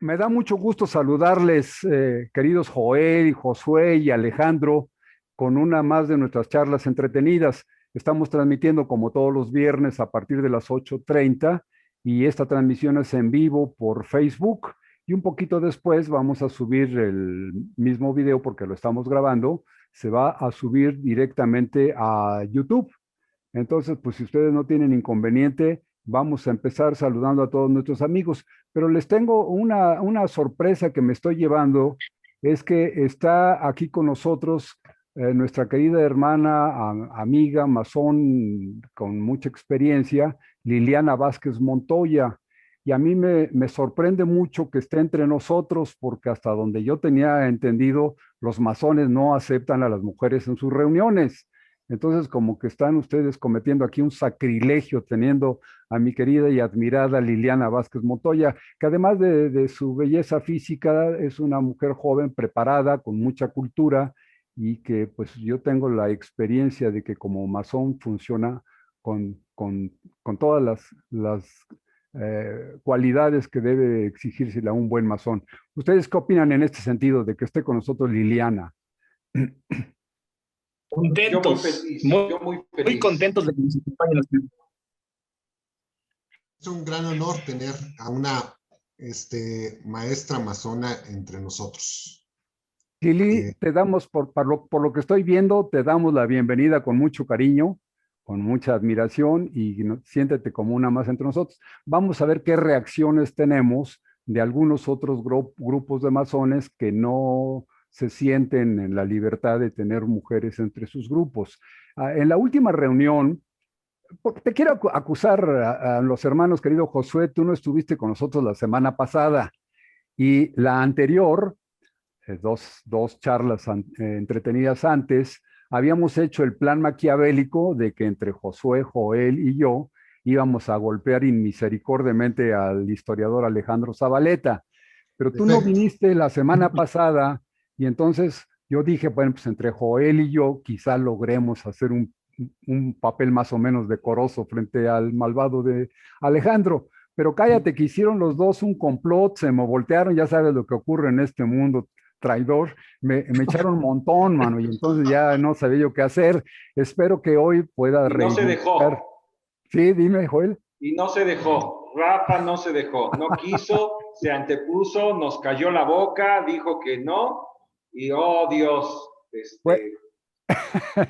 Me da mucho gusto saludarles, queridos Joel, Josué y Alejandro, con una más de nuestras charlas entretenidas. Estamos transmitiendo como todos los viernes a partir de las 8:30 y esta transmisión es en vivo por Facebook y un poquito después vamos a subir el mismo video porque lo estamos grabando. Se va a subir directamente a YouTube. Entonces, pues si ustedes no tienen inconveniente, vamos a empezar saludando a todos nuestros amigos. Pero les tengo una sorpresa que me estoy llevando, es que está aquí con nosotros nuestra querida hermana, amiga, masón con mucha experiencia, Liliana Vázquez Montoya. Y a mí me sorprende mucho que esté entre nosotros, porque hasta donde yo tenía entendido, los masones no aceptan a las mujeres en sus reuniones. Entonces, como que están ustedes cometiendo aquí un sacrilegio teniendo a mi querida y admirada Liliana Vázquez Montoya, que además de su belleza física, es una mujer joven, preparada, con mucha cultura y que pues yo tengo la experiencia de que como masón funciona con todas las cualidades que debe exigírsele a un buen masón. ¿Ustedes qué opinan en este sentido de que esté con nosotros Liliana? Yo muy Contentos, feliz, muy, yo muy muy feliz. contentos de que nos acompañen. Es un gran honor tener a una maestra masona entre nosotros. Lili, te damos, por lo que estoy viendo, te damos la bienvenida con mucho cariño, con mucha admiración y siéntete como una más entre nosotros. Vamos a ver qué reacciones tenemos de algunos otros grupos de masones que no se sienten en la libertad de tener mujeres entre sus grupos. En la última reunión, porque te quiero acusar a los hermanos, querido Josué, tú no estuviste con nosotros la semana pasada y la anterior dos charlas entretenidas antes, habíamos hecho el plan maquiavélico de que entre Josué, Joel y yo íbamos a golpear inmisericordiamente al historiador Alejandro Zabaleta. Pero tú no Perfecto. viniste la semana pasada y entonces yo dije, bueno, pues entre Joel y yo quizá logremos hacer un papel más o menos decoroso frente al malvado de Alejandro. Pero cállate, que hicieron los dos un complot, se me voltearon, ya sabes lo que ocurre en este mundo traidor, me echaron un montón, mano, y entonces ya no sabía yo qué hacer. Espero que hoy pueda Y no se reivindicar. dejó, Sí, dime, Joel. y no se dejó. Rafa no se dejó, no quiso, se antepuso, nos cayó la boca, dijo que no, y oh Dios, Pues,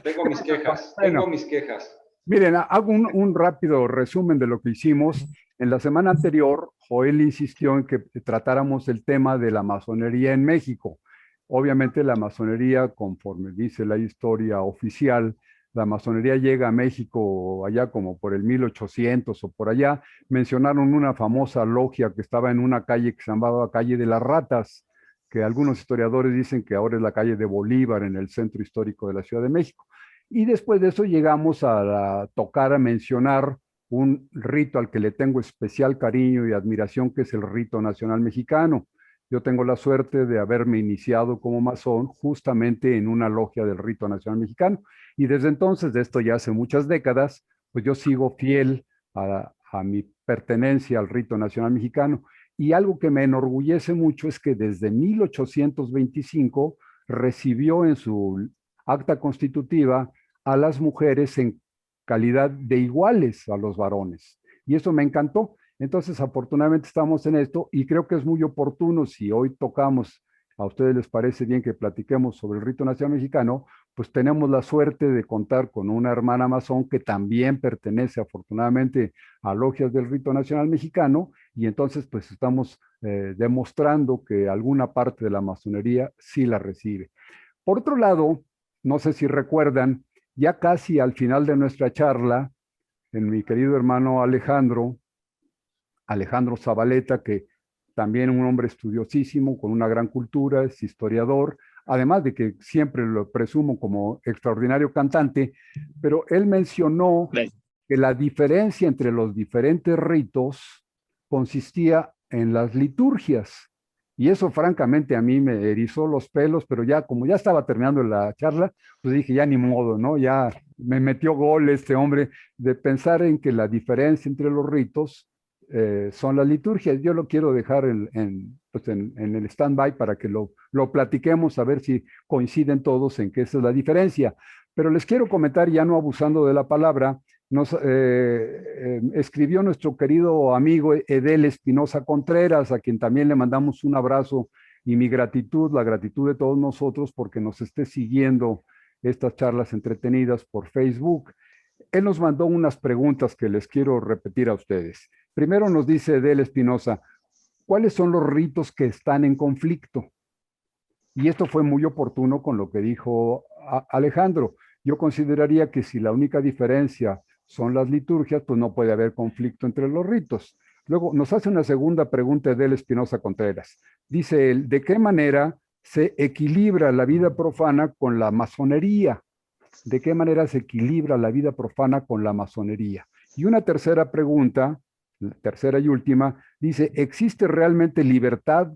tengo mis quejas, tengo bueno, mis quejas. miren, hago un rápido resumen de lo que hicimos. En la semana anterior, Joel insistió en que tratáramos el tema de la masonería en México. Obviamente la masonería, conforme dice la historia oficial, la masonería llega a México allá como por el 1800 o por allá. Mencionaron una famosa logia que estaba en una calle que se llamaba Calle de las Ratas, que algunos historiadores dicen que ahora es la calle de Bolívar en el centro histórico de la Ciudad de México. Y después de eso llegamos a tocar, a mencionar un rito al que le tengo especial cariño y admiración, que es el rito nacional mexicano. Yo tengo la suerte de haberme iniciado como masón justamente en una logia del rito nacional mexicano. Y desde entonces, de esto ya hace muchas décadas, pues yo sigo fiel a mi pertenencia al rito nacional mexicano. Y algo que me enorgullece mucho es que desde 1825 recibió en su acta constitutiva a las mujeres en calidad de iguales a los varones. Y eso me encantó. Entonces, afortunadamente estamos en esto y creo que es muy oportuno si hoy tocamos, a ustedes les parece bien que platiquemos sobre el rito nacional mexicano, pues tenemos la suerte de contar con una hermana masón que también pertenece afortunadamente a logias del rito nacional mexicano y entonces pues estamos demostrando que alguna parte de la masonería sí la recibe. Por otro lado, no sé si recuerdan, ya casi al final de nuestra charla, en mi querido hermano Alejandro Zabaleta, que también un hombre estudiosísimo, con una gran cultura, es historiador, además de que siempre lo presumo como extraordinario cantante, pero él mencionó que la diferencia entre los diferentes ritos consistía en las liturgias. Y eso francamente a mí me erizó los pelos, pero ya como ya estaba terminando la charla, pues dije, ya ni modo, ¿no? Ya me metió gol este hombre de pensar en que la diferencia entre los ritos son las liturgias. Yo lo quiero dejar pues en el stand-by para que lo platiquemos, a ver si coinciden todos en que esa es la diferencia. Pero les quiero comentar, ya no abusando de la palabra, nos escribió nuestro querido amigo Edel Espinosa Contreras, a quien también le mandamos un abrazo y mi gratitud, la gratitud de todos nosotros porque nos esté siguiendo estas charlas entretenidas por Facebook. Él nos mandó unas preguntas que les quiero repetir a ustedes. Primero nos dice Edel Espinosa, ¿cuáles son los ritos que están en conflicto? Y esto fue muy oportuno con lo que dijo Alejandro. Yo consideraría que si la única diferencia son las liturgias, pues no puede haber conflicto entre los ritos. Luego nos hace una segunda pregunta Edel Espinosa Contreras. Dice él, ¿de qué manera se equilibra la vida profana con la masonería? ¿De qué manera se equilibra la vida profana con la masonería? Y una tercera pregunta, tercera y última, dice, ¿existe realmente libertad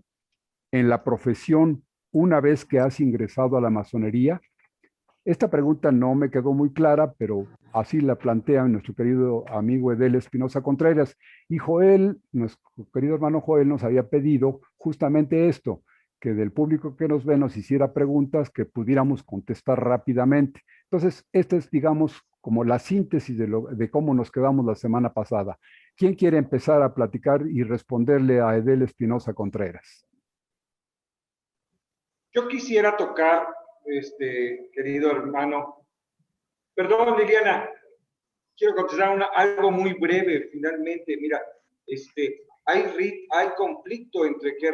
en la profesión una vez que has ingresado a la masonería? Esta pregunta no me quedó muy clara, pero así la plantea nuestro querido amigo Edel Espinosa Contreras. Y Joel, nuestro querido hermano Joel, nos había pedido justamente esto, que del público que nos ve nos hiciera preguntas que pudiéramos contestar rápidamente. Entonces, esta es, digamos, como la síntesis de cómo nos quedamos la semana pasada. ¿Quién quiere empezar a platicar y responderle a Edel Espinosa Contreras? Yo quisiera tocar, querido hermano, perdón, Liliana, quiero contestar algo muy breve, finalmente. Mira, hay conflicto entre qué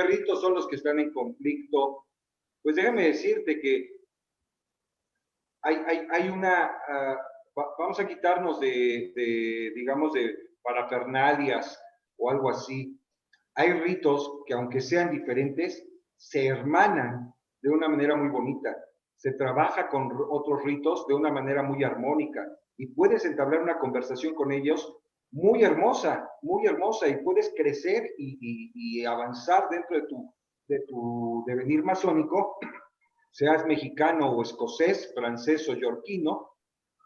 ritos son los que están en conflicto. Pues déjame decirte que hay una, vamos a quitarnos digamos, de parafernalias o algo así. Hay ritos que, aunque sean diferentes, se hermanan de una manera muy bonita. Se trabaja con otros ritos de una manera muy armónica y puedes entablar una conversación con ellos muy hermosa, y puedes crecer y avanzar dentro de tu devenir masónico, seas mexicano o escocés, francés o yorquino.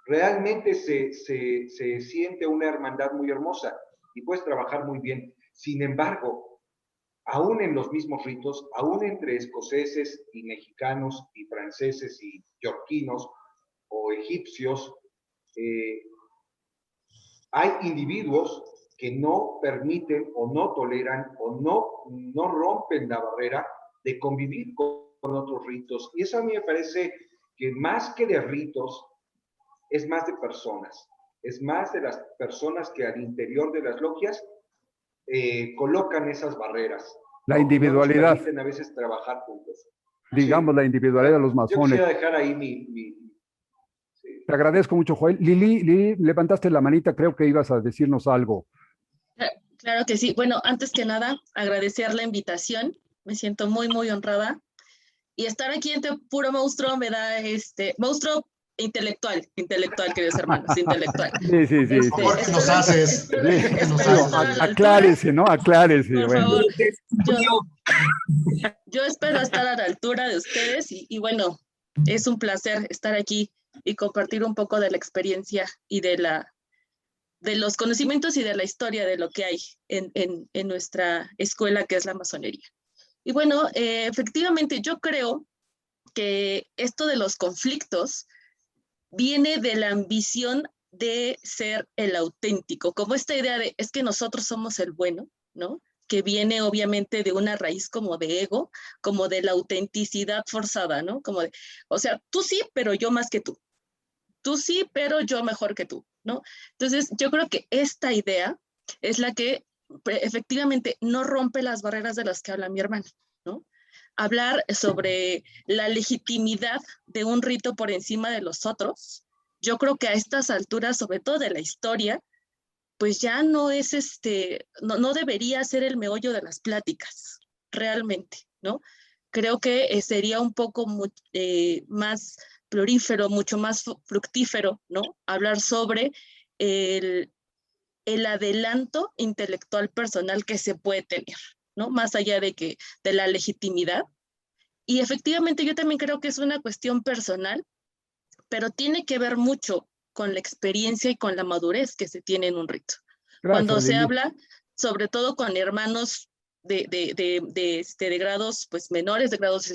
Realmente se siente una hermandad muy hermosa y puedes trabajar muy bien. Sin embargo, aún en los mismos ritos, aún entre escoceses y mexicanos y franceses y yorquinos o egipcios, hay individuos que no permiten o no toleran o no rompen la barrera de convivir con otros ritos. Y eso a mí me parece que más que de ritos, es más de personas. Es más de las personas que al interior de las logias colocan esas barreras. La individualidad. No nos permiten a veces trabajar juntos. Digamos, sí. La individualidad de los masones. Yo quisiera dejar ahí sí. Te agradezco mucho, Joel. Lili, levantaste la manita, creo que ibas a decirnos algo. Claro que sí. Bueno, antes que nada, agradecer la invitación. Me siento muy, muy honrada. Y estar aquí entre puro monstruo me da monstruo intelectual, queridos hermanos, intelectual. Sí. ¿Por qué nos haces? Aclárese, ¿no? Aclárese. Por favor. Yo espero estar a la altura de ustedes y bueno, es un placer estar aquí y compartir un poco de la experiencia y de los conocimientos y de la historia de lo que hay en nuestra escuela, que es la masonería. Y bueno, efectivamente, yo creo que esto de los conflictos viene de la ambición de ser el auténtico, como esta idea de, es que nosotros somos el bueno, ¿no? Que viene obviamente de una raíz como de ego, como de la autenticidad forzada, ¿no? Como de, o sea, tú sí, pero yo más que tú. Tú sí, pero yo mejor que tú, ¿no? Entonces, yo creo que esta idea es la que efectivamente no rompe las barreras de las que habla mi hermano, ¿no? Hablar sobre la legitimidad de un rito por encima de los otros, yo creo que a estas alturas, sobre todo de la historia, pues ya no es no debería ser el meollo de las pláticas, realmente, ¿no? Creo que sería un poco más florífero, mucho más fructífero, ¿no? Hablar sobre el adelanto intelectual personal que se puede tener, ¿no? Más allá de la legitimidad. Y efectivamente yo también creo que es una cuestión personal, pero tiene que ver mucho con la experiencia y con la madurez que se tiene en un rito. Gracias, Cuando se Lili. habla sobre todo con hermanos de grados pues menores, de grados,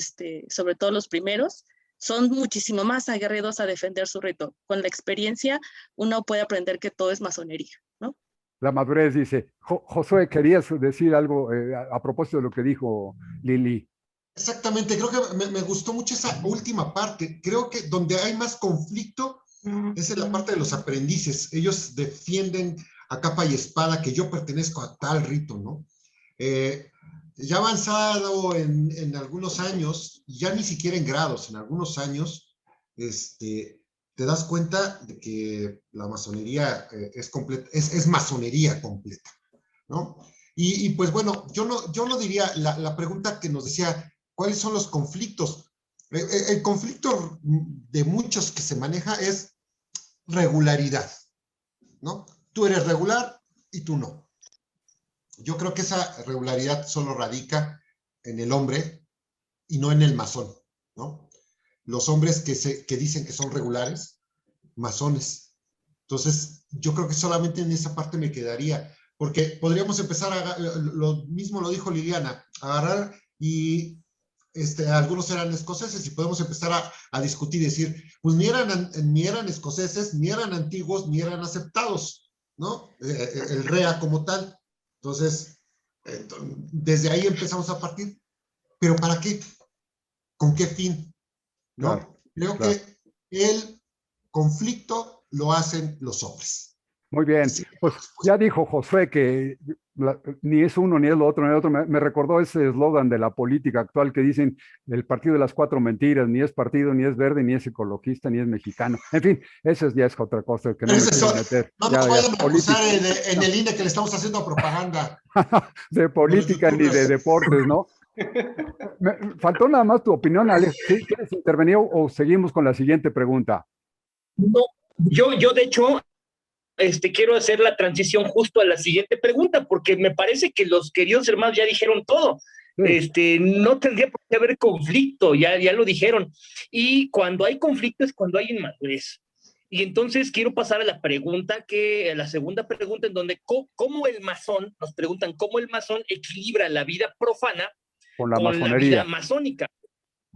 sobre todo los primeros, son muchísimo más aguerridos a defender su rito. Con la experiencia uno puede aprender que todo es masonería, ¿no? La madurez dice. Josué, ¿querías decir algo a propósito de lo que dijo Lili? Exactamente, creo que me gustó mucho esa última parte. Creo que donde hay más conflicto es en la parte de los aprendices. Ellos defienden a capa y espada que yo pertenezco a tal rito, ¿no? Ya avanzado en algunos años, ya ni siquiera en grados, en algunos años, te das cuenta de que la masonería es completa, es masonería completa, ¿no? Y pues bueno, yo no diría, la pregunta que nos decía, ¿cuáles son los conflictos? El conflicto de muchos que se maneja es regularidad, ¿no? Tú eres regular y tú no. Yo creo que esa regularidad solo radica en el hombre y no en el masón, ¿no? Los hombres que dicen que son regulares, masones. Entonces, yo creo que solamente en esa parte me quedaría, porque podríamos empezar lo mismo lo dijo Liliana, agarrar y algunos eran escoceses y podemos empezar a discutir y decir, pues ni eran escoceses, ni eran antiguos, ni eran aceptados, ¿no? El REA como tal. Entonces, desde ahí empezamos a partir. ¿Pero para qué? ¿Con qué fin? ¿No? Claro, Creo claro. que el conflicto lo hacen los hombres. Muy bien, pues ya dijo Josué que ni es uno, ni es lo otro, ni el otro. Me recordó ese eslogan de la política actual que dicen el partido de las cuatro mentiras, ni es partido, ni es verde, ni es ecologista, ni es mexicano. En fin, eso ya es otra cosa que no me quiero meter. No Ya, nos vayan a política. acusar en el INE que le estamos haciendo propaganda. De política ni de deportes, ¿no? Faltó nada más tu opinión, Alex. ¿Sí? ¿Quieres intervenir o seguimos con la siguiente pregunta? No, yo de hecho quiero hacer la transición justo a la siguiente pregunta, porque me parece que los queridos hermanos ya dijeron todo. Sí. No tendría por qué haber conflicto, ya lo dijeron. Y cuando hay conflicto es cuando hay inmadurez. Y entonces quiero pasar a la segunda pregunta, en donde cómo el masón, nos preguntan cómo el masón equilibra la vida profana con la con masonería. La vida masónica.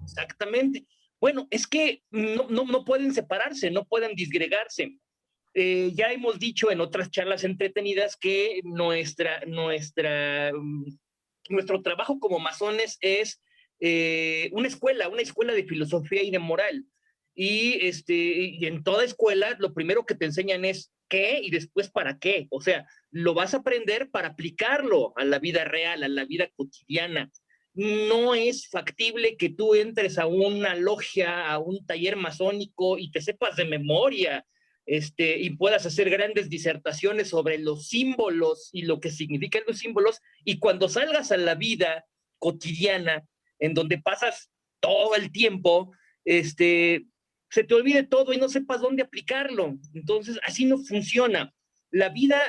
Exactamente. Bueno, es que no pueden separarse, no pueden disgregarse. Ya hemos dicho en otras charlas entretenidas que nuestro trabajo como masones es una escuela de filosofía y de moral. Y en toda escuela lo primero que te enseñan es qué y después para qué. O sea, lo vas a aprender para aplicarlo a la vida real, a la vida cotidiana. No es factible que tú entres a una logia, a un taller masónico y te sepas de memoria y puedas hacer grandes disertaciones sobre los símbolos y lo que significan los símbolos, y cuando salgas a la vida cotidiana, en donde pasas todo el tiempo, se te olvide todo y no sepas dónde aplicarlo. Entonces, así no funciona. La vida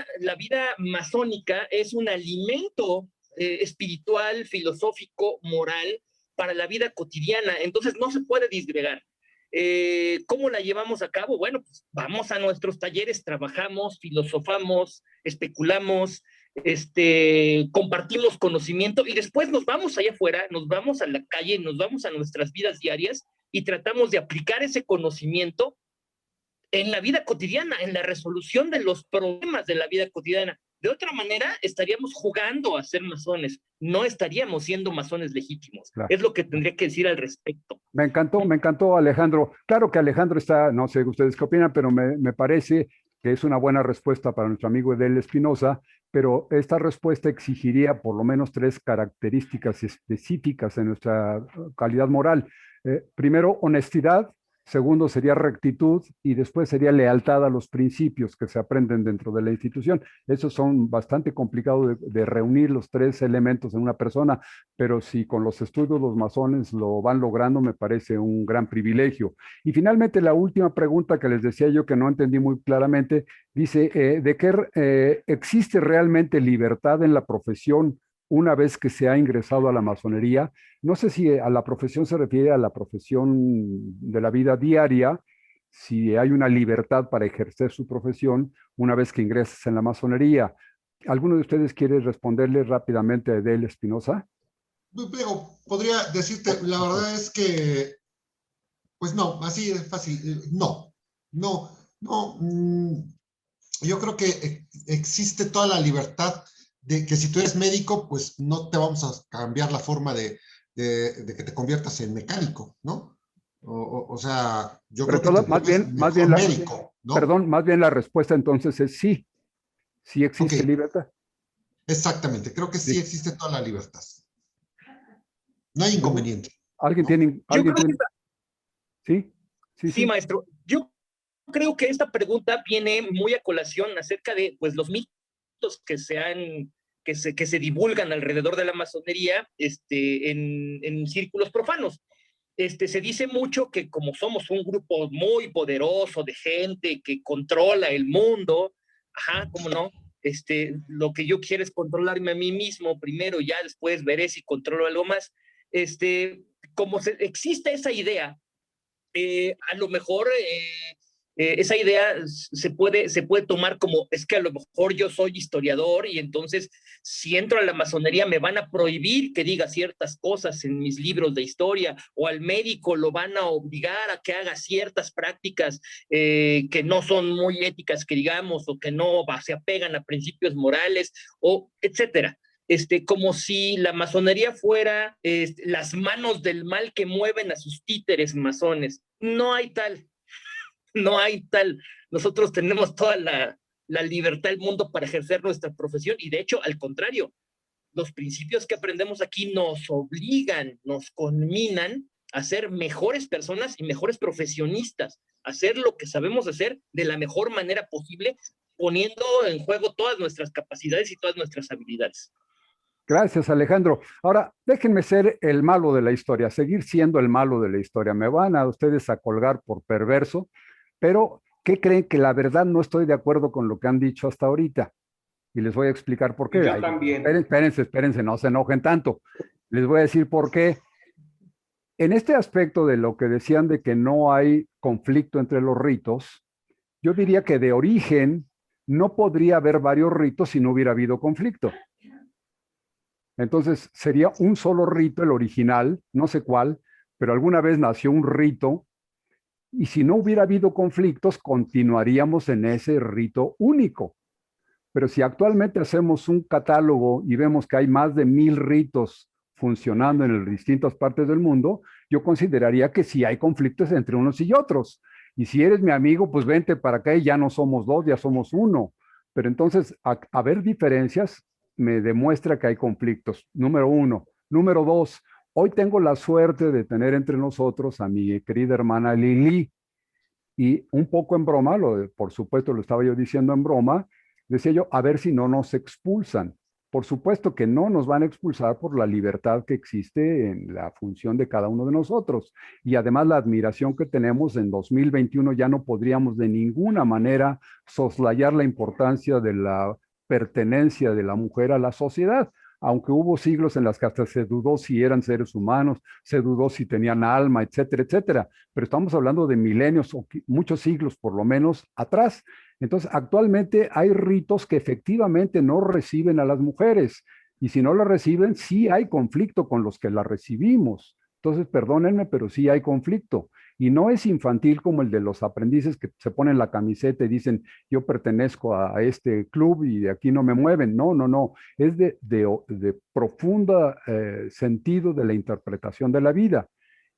masónica es un alimento espiritual, filosófico, moral para la vida cotidiana. Entonces, no se puede disgregar. ¿Cómo la llevamos a cabo? Bueno, pues vamos a nuestros talleres, trabajamos, filosofamos, especulamos, compartimos conocimiento y después nos vamos allá afuera, nos vamos a la calle, nos vamos a nuestras vidas diarias y tratamos de aplicar ese conocimiento en la vida cotidiana, en la resolución de los problemas de la vida cotidiana. De otra manera, estaríamos jugando a ser masones, no estaríamos siendo masones legítimos. Claro. Es lo que tendría que decir al respecto. Me encantó Alejandro. Claro que Alejandro está, no sé ustedes qué opinan, pero me parece que es una buena respuesta para nuestro amigo Edel Espinosa, pero esta respuesta exigiría por lo menos 3 características específicas en nuestra calidad moral. Primero, honestidad. Segundo, sería rectitud y después sería lealtad a los principios que se aprenden dentro de la institución. Esos son bastante complicados de reunir los 3 elementos en una persona, pero si con los estudios los masones lo van logrando, me parece un gran privilegio. Y finalmente, la última pregunta que les decía yo que no entendí muy claramente, dice, ¿de qué existe realmente libertad en la profesión una vez que se ha ingresado a la masonería? No sé si a la profesión se refiere a la profesión de la vida diaria, si hay una libertad para ejercer su profesión una vez que ingresas en la masonería, ¿Alguno de ustedes quiere responderle rápidamente a Edel Espinosa? Pero podría decirte, la verdad es que, pues no, así es fácil. No, no, no. Yo creo que existe toda la libertad de que si tú eres médico, pues no te vamos a cambiar la forma de que te conviertas en mecánico, ¿no? O sea, yo Pero creo que te más vuelves bien, mejor médico, ¿no? perdón, más bien la respuesta entonces es sí, sí Ok, existe libertad. exactamente. Creo que sí Sí. existe toda la libertad. No hay inconveniente, ¿Alguien ¿no? tiene, Yo alguien creo que tiene? Sí, sí, sí, sí. maestro. Yo creo que esta pregunta viene muy a colación acerca de pues, los mitos que que se divulgan alrededor de la masonería en círculos profanos. Se dice mucho que como somos un grupo muy poderoso de gente que controla el mundo, ajá, ¿cómo no? Lo que yo quiero es controlarme a mí mismo primero, ya después veré si controlo algo más. Como existe esa idea, a lo mejor esa idea se puede tomar como, es que a lo mejor yo soy historiador y entonces si entro a la masonería me van a prohibir que diga ciertas cosas en mis libros de historia, o al médico lo van a obligar a que haga ciertas prácticas que no son muy éticas, que digamos, o que no se apegan a principios morales, o etcétera. Como si la masonería fuera las manos del mal que mueven a sus títeres masones. No hay tal, no hay tal. Nosotros tenemos toda la libertad del mundo para ejercer nuestra profesión y de hecho, al contrario, los principios que aprendemos aquí nos obligan, nos conminan a ser mejores personas y mejores profesionistas, a hacer lo que sabemos hacer de la mejor manera posible, poniendo en juego todas nuestras capacidades y todas nuestras habilidades. Gracias, Alejandro. Ahora, déjenme ser el malo de la historia, seguir siendo el malo de la historia. Me van a ustedes a colgar por perverso, pero ¿qué creen? Que la verdad no estoy de acuerdo con lo que han dicho hasta ahorita. Y les voy a explicar por qué. Yo Ay, también. espérense, no se enojen tanto. Les voy a decir por qué. En este aspecto de lo que decían de que no hay conflicto entre los ritos, yo diría que de origen no podría haber varios ritos si no hubiera habido conflicto. Entonces sería un solo rito, el original, no sé cuál, pero alguna vez nació un rito y si no hubiera habido conflictos, continuaríamos en ese rito único. Pero si actualmente hacemos un catálogo y vemos que hay más de 1000 ritos funcionando en distintas partes del mundo, yo consideraría que sí hay conflictos entre unos y otros. Y si eres mi amigo, pues vente para acá y ya no somos dos, ya somos uno. Pero entonces, haber diferencias me demuestra que hay conflictos. Número uno. Número dos, hoy tengo la suerte de tener entre nosotros a mi querida hermana Lili. Y un poco en broma, por supuesto lo estaba yo diciendo en broma, decía yo, a ver si no nos expulsan. Por supuesto que no nos van a expulsar por la libertad que existe en la función de cada uno de nosotros. Y además la admiración que tenemos en 2021 ya no podríamos de ninguna manera soslayar la importancia de la pertenencia de la mujer a la sociedad. Aunque hubo siglos en las que hasta se dudó si eran seres humanos, se dudó si tenían alma, etcétera, etcétera. Pero estamos hablando de milenios o muchos siglos por lo menos atrás. Entonces, actualmente hay ritos que efectivamente no reciben a las mujeres y si no las reciben, sí hay conflicto con los que las recibimos. Entonces, perdónenme, pero sí hay conflicto. Y no es infantil como el de los aprendices que se ponen la camiseta y dicen, yo pertenezco a este club y de aquí no me mueven. No, no, no. Es de profunda sentido de la interpretación de la vida.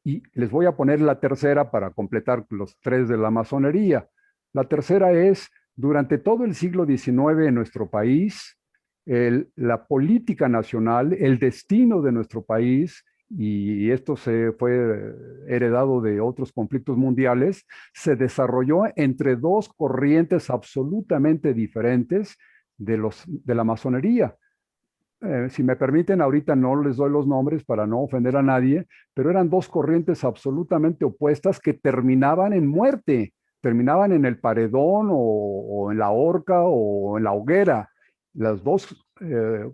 Y les voy a poner la tercera para completar los tres de la masonería. La tercera es, durante todo el siglo XIX en nuestro país, la política nacional, el destino de nuestro país, y esto se fue heredado de otros conflictos mundiales, se desarrolló entre dos corrientes absolutamente diferentes de la masonería. Si me permiten, ahorita no les doy los nombres para no ofender a nadie, pero eran dos corrientes absolutamente opuestas que terminaban en muerte, terminaban en el paredón o en la horca o en la hoguera. Las dos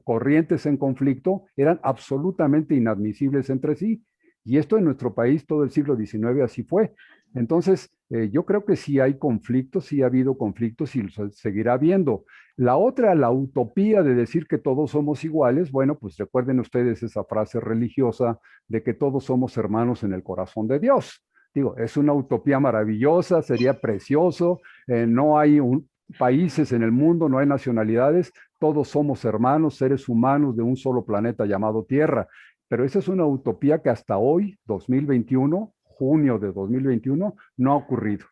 corrientes en conflicto eran absolutamente inadmisibles entre sí. Y esto en nuestro país todo el siglo XIX así fue. Entonces, Yo creo que sí hay conflictos, sí ha habido conflictos y seguirá habiendo. La otra, la utopía de decir que todos somos iguales, bueno, pues recuerden ustedes esa frase religiosa de que todos somos hermanos en el corazón de Dios. Digo, es una utopía maravillosa, sería precioso, no hay países en el mundo, no hay nacionalidades, todos somos hermanos, seres humanos de un solo planeta llamado Tierra. Pero esa es una utopía que hasta hoy, 2021, junio de 2021, no ha ocurrido.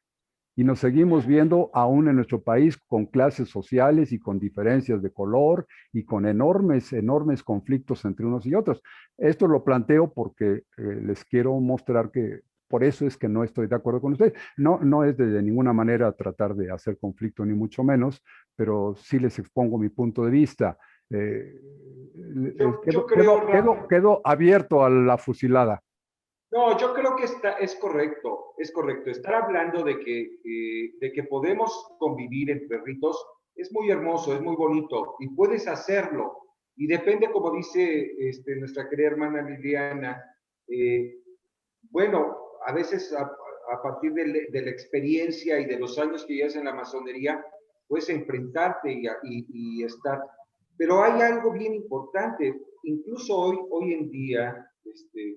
Y nos seguimos viendo aún en nuestro país con clases sociales y con diferencias de color y con enormes, enormes conflictos entre unos y otros. Esto lo planteo porque les quiero mostrar que por eso es que no estoy de acuerdo con ustedes. No, no es de ninguna manera tratar de hacer conflicto, ni mucho menos, pero sí les expongo mi punto de vista. Yo creo, Quedo abierto a la fusilada. no, yo creo que es correcto, es correcto. Estar hablando de que podemos convivir entre ritos es muy hermoso, es muy bonito y puedes hacerlo. Y depende, como dice nuestra querida hermana Liliana, eh, bueno, a veces a partir de la experiencia y de los años que llevas en la masonería, puedes enfrentarte y estar. Pero hay algo bien importante, incluso hoy en día,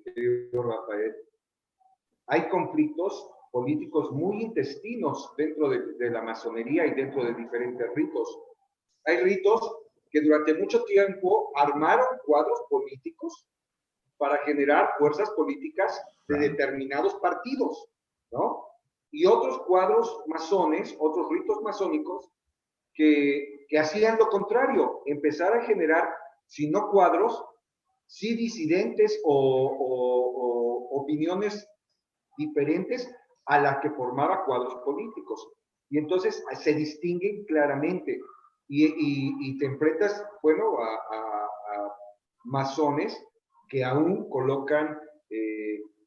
querido Rafael, hay conflictos políticos muy intestinos dentro de la masonería y dentro de diferentes ritos. Hay ritos que durante mucho tiempo armaron cuadros políticos para generar fuerzas políticas de determinados partidos, ¿no? Y otros cuadros masones, otros ritos masónicos, que hacían lo contrario, empezar a generar, si no cuadros, sí disidentes o opiniones diferentes a las que formaba cuadros políticos. Y entonces se distinguen claramente y te enfrentas, bueno, a masones que aún colocan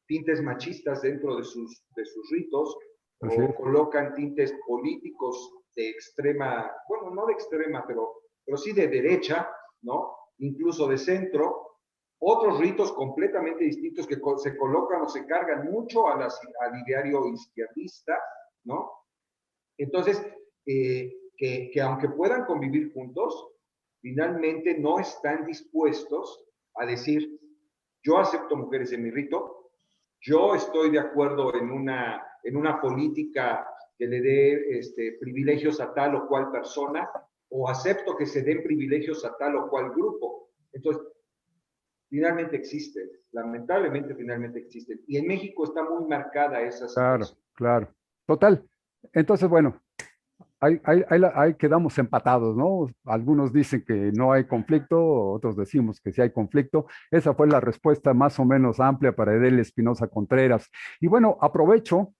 tintes machistas dentro de sus ritos Así o es. colocan tintes políticos de extrema, bueno, no de extrema, pero sí de derecha, ¿no? Incluso de centro, otros ritos completamente distintos que se colocan o se cargan mucho al ideario izquierdista, ¿no? Entonces, que aunque puedan convivir juntos, finalmente no están dispuestos a decir, yo acepto mujeres en mi rito, yo estoy de acuerdo en una política que le dé privilegios a tal o cual persona, o acepto que se den privilegios a tal o cual grupo. Entonces, finalmente existen, lamentablemente finalmente existen. Y en México está muy marcada esa Claro, situación. claro. Total. Entonces, bueno, ahí quedamos empatados, ¿no? Algunos dicen que no hay conflicto, otros decimos que sí hay conflicto. Esa fue la respuesta más o menos amplia para Edel Espinosa Contreras. Y bueno, aprovecho,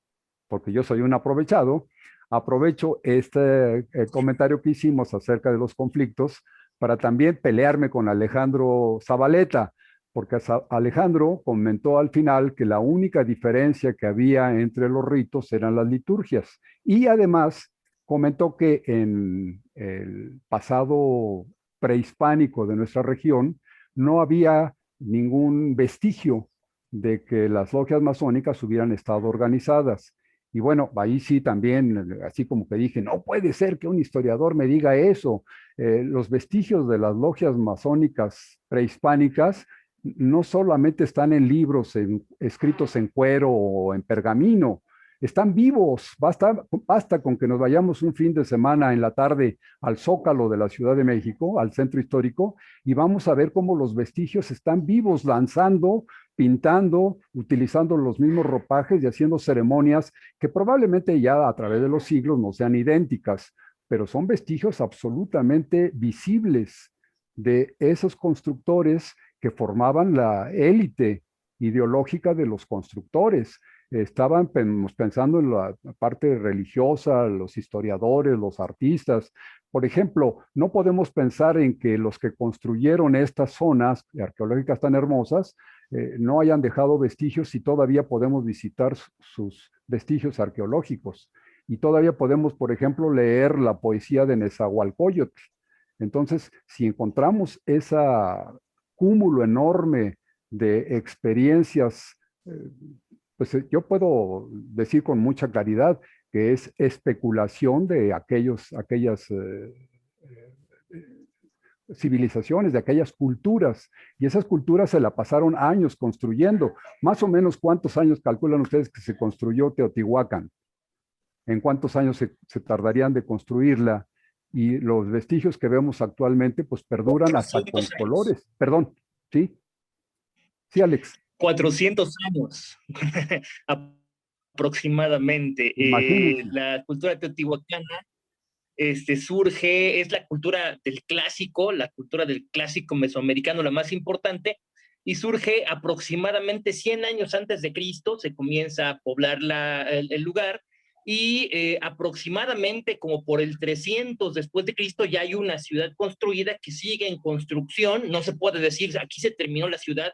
porque yo soy un aprovechado, aprovecho este comentario que hicimos acerca de los conflictos para también pelearme con Alejandro Zabaleta, porque Alejandro comentó al final que la única diferencia que había entre los ritos eran las liturgias. Y además comentó que en el pasado prehispánico de nuestra región no había ningún vestigio de que las logias masónicas hubieran estado organizadas. Y bueno, ahí sí también, así como que dije, no puede ser que un historiador me diga eso. Los vestigios de las logias masónicas prehispánicas no solamente están en libros escritos en cuero o en pergamino, están vivos. Basta con que nos vayamos un fin de semana en la tarde al Zócalo de la Ciudad de México, al centro histórico, y vamos a ver cómo los vestigios están vivos, lanzando, pintando, utilizando los mismos ropajes y haciendo ceremonias que probablemente ya a través de los siglos no sean idénticas, pero son vestigios absolutamente visibles de esos constructores que formaban la élite ideológica de los constructores. Estaban pensando en la parte religiosa, los historiadores, los artistas. Por ejemplo, no podemos pensar en que los que construyeron estas zonas arqueológicas tan hermosas no hayan dejado vestigios y todavía podemos visitar sus vestigios arqueológicos. Y todavía podemos, por ejemplo, leer la poesía de Nezahualcóyotl. Entonces, si encontramos ese cúmulo enorme de experiencias pues yo puedo decir con mucha claridad que es especulación de aquellas civilizaciones, de aquellas culturas, y esas culturas se la pasaron años construyendo. Más o menos, ¿cuántos años calculan ustedes que se construyó Teotihuacán? ¿En cuántos años se tardarían de construirla? Y los vestigios que vemos actualmente, pues perduran hasta con 400 años. colores. Perdón, ¿sí? Sí, Alex. 400 años aproximadamente. Imagínense. La cultura teotihuacana surge, es la cultura del clásico, la cultura del clásico mesoamericano, la más importante, y surge aproximadamente 100 años antes de Cristo, se comienza a poblar el lugar, y aproximadamente como por el 300 después de Cristo ya hay una ciudad construida que sigue en construcción, no se puede decir aquí se terminó la ciudad,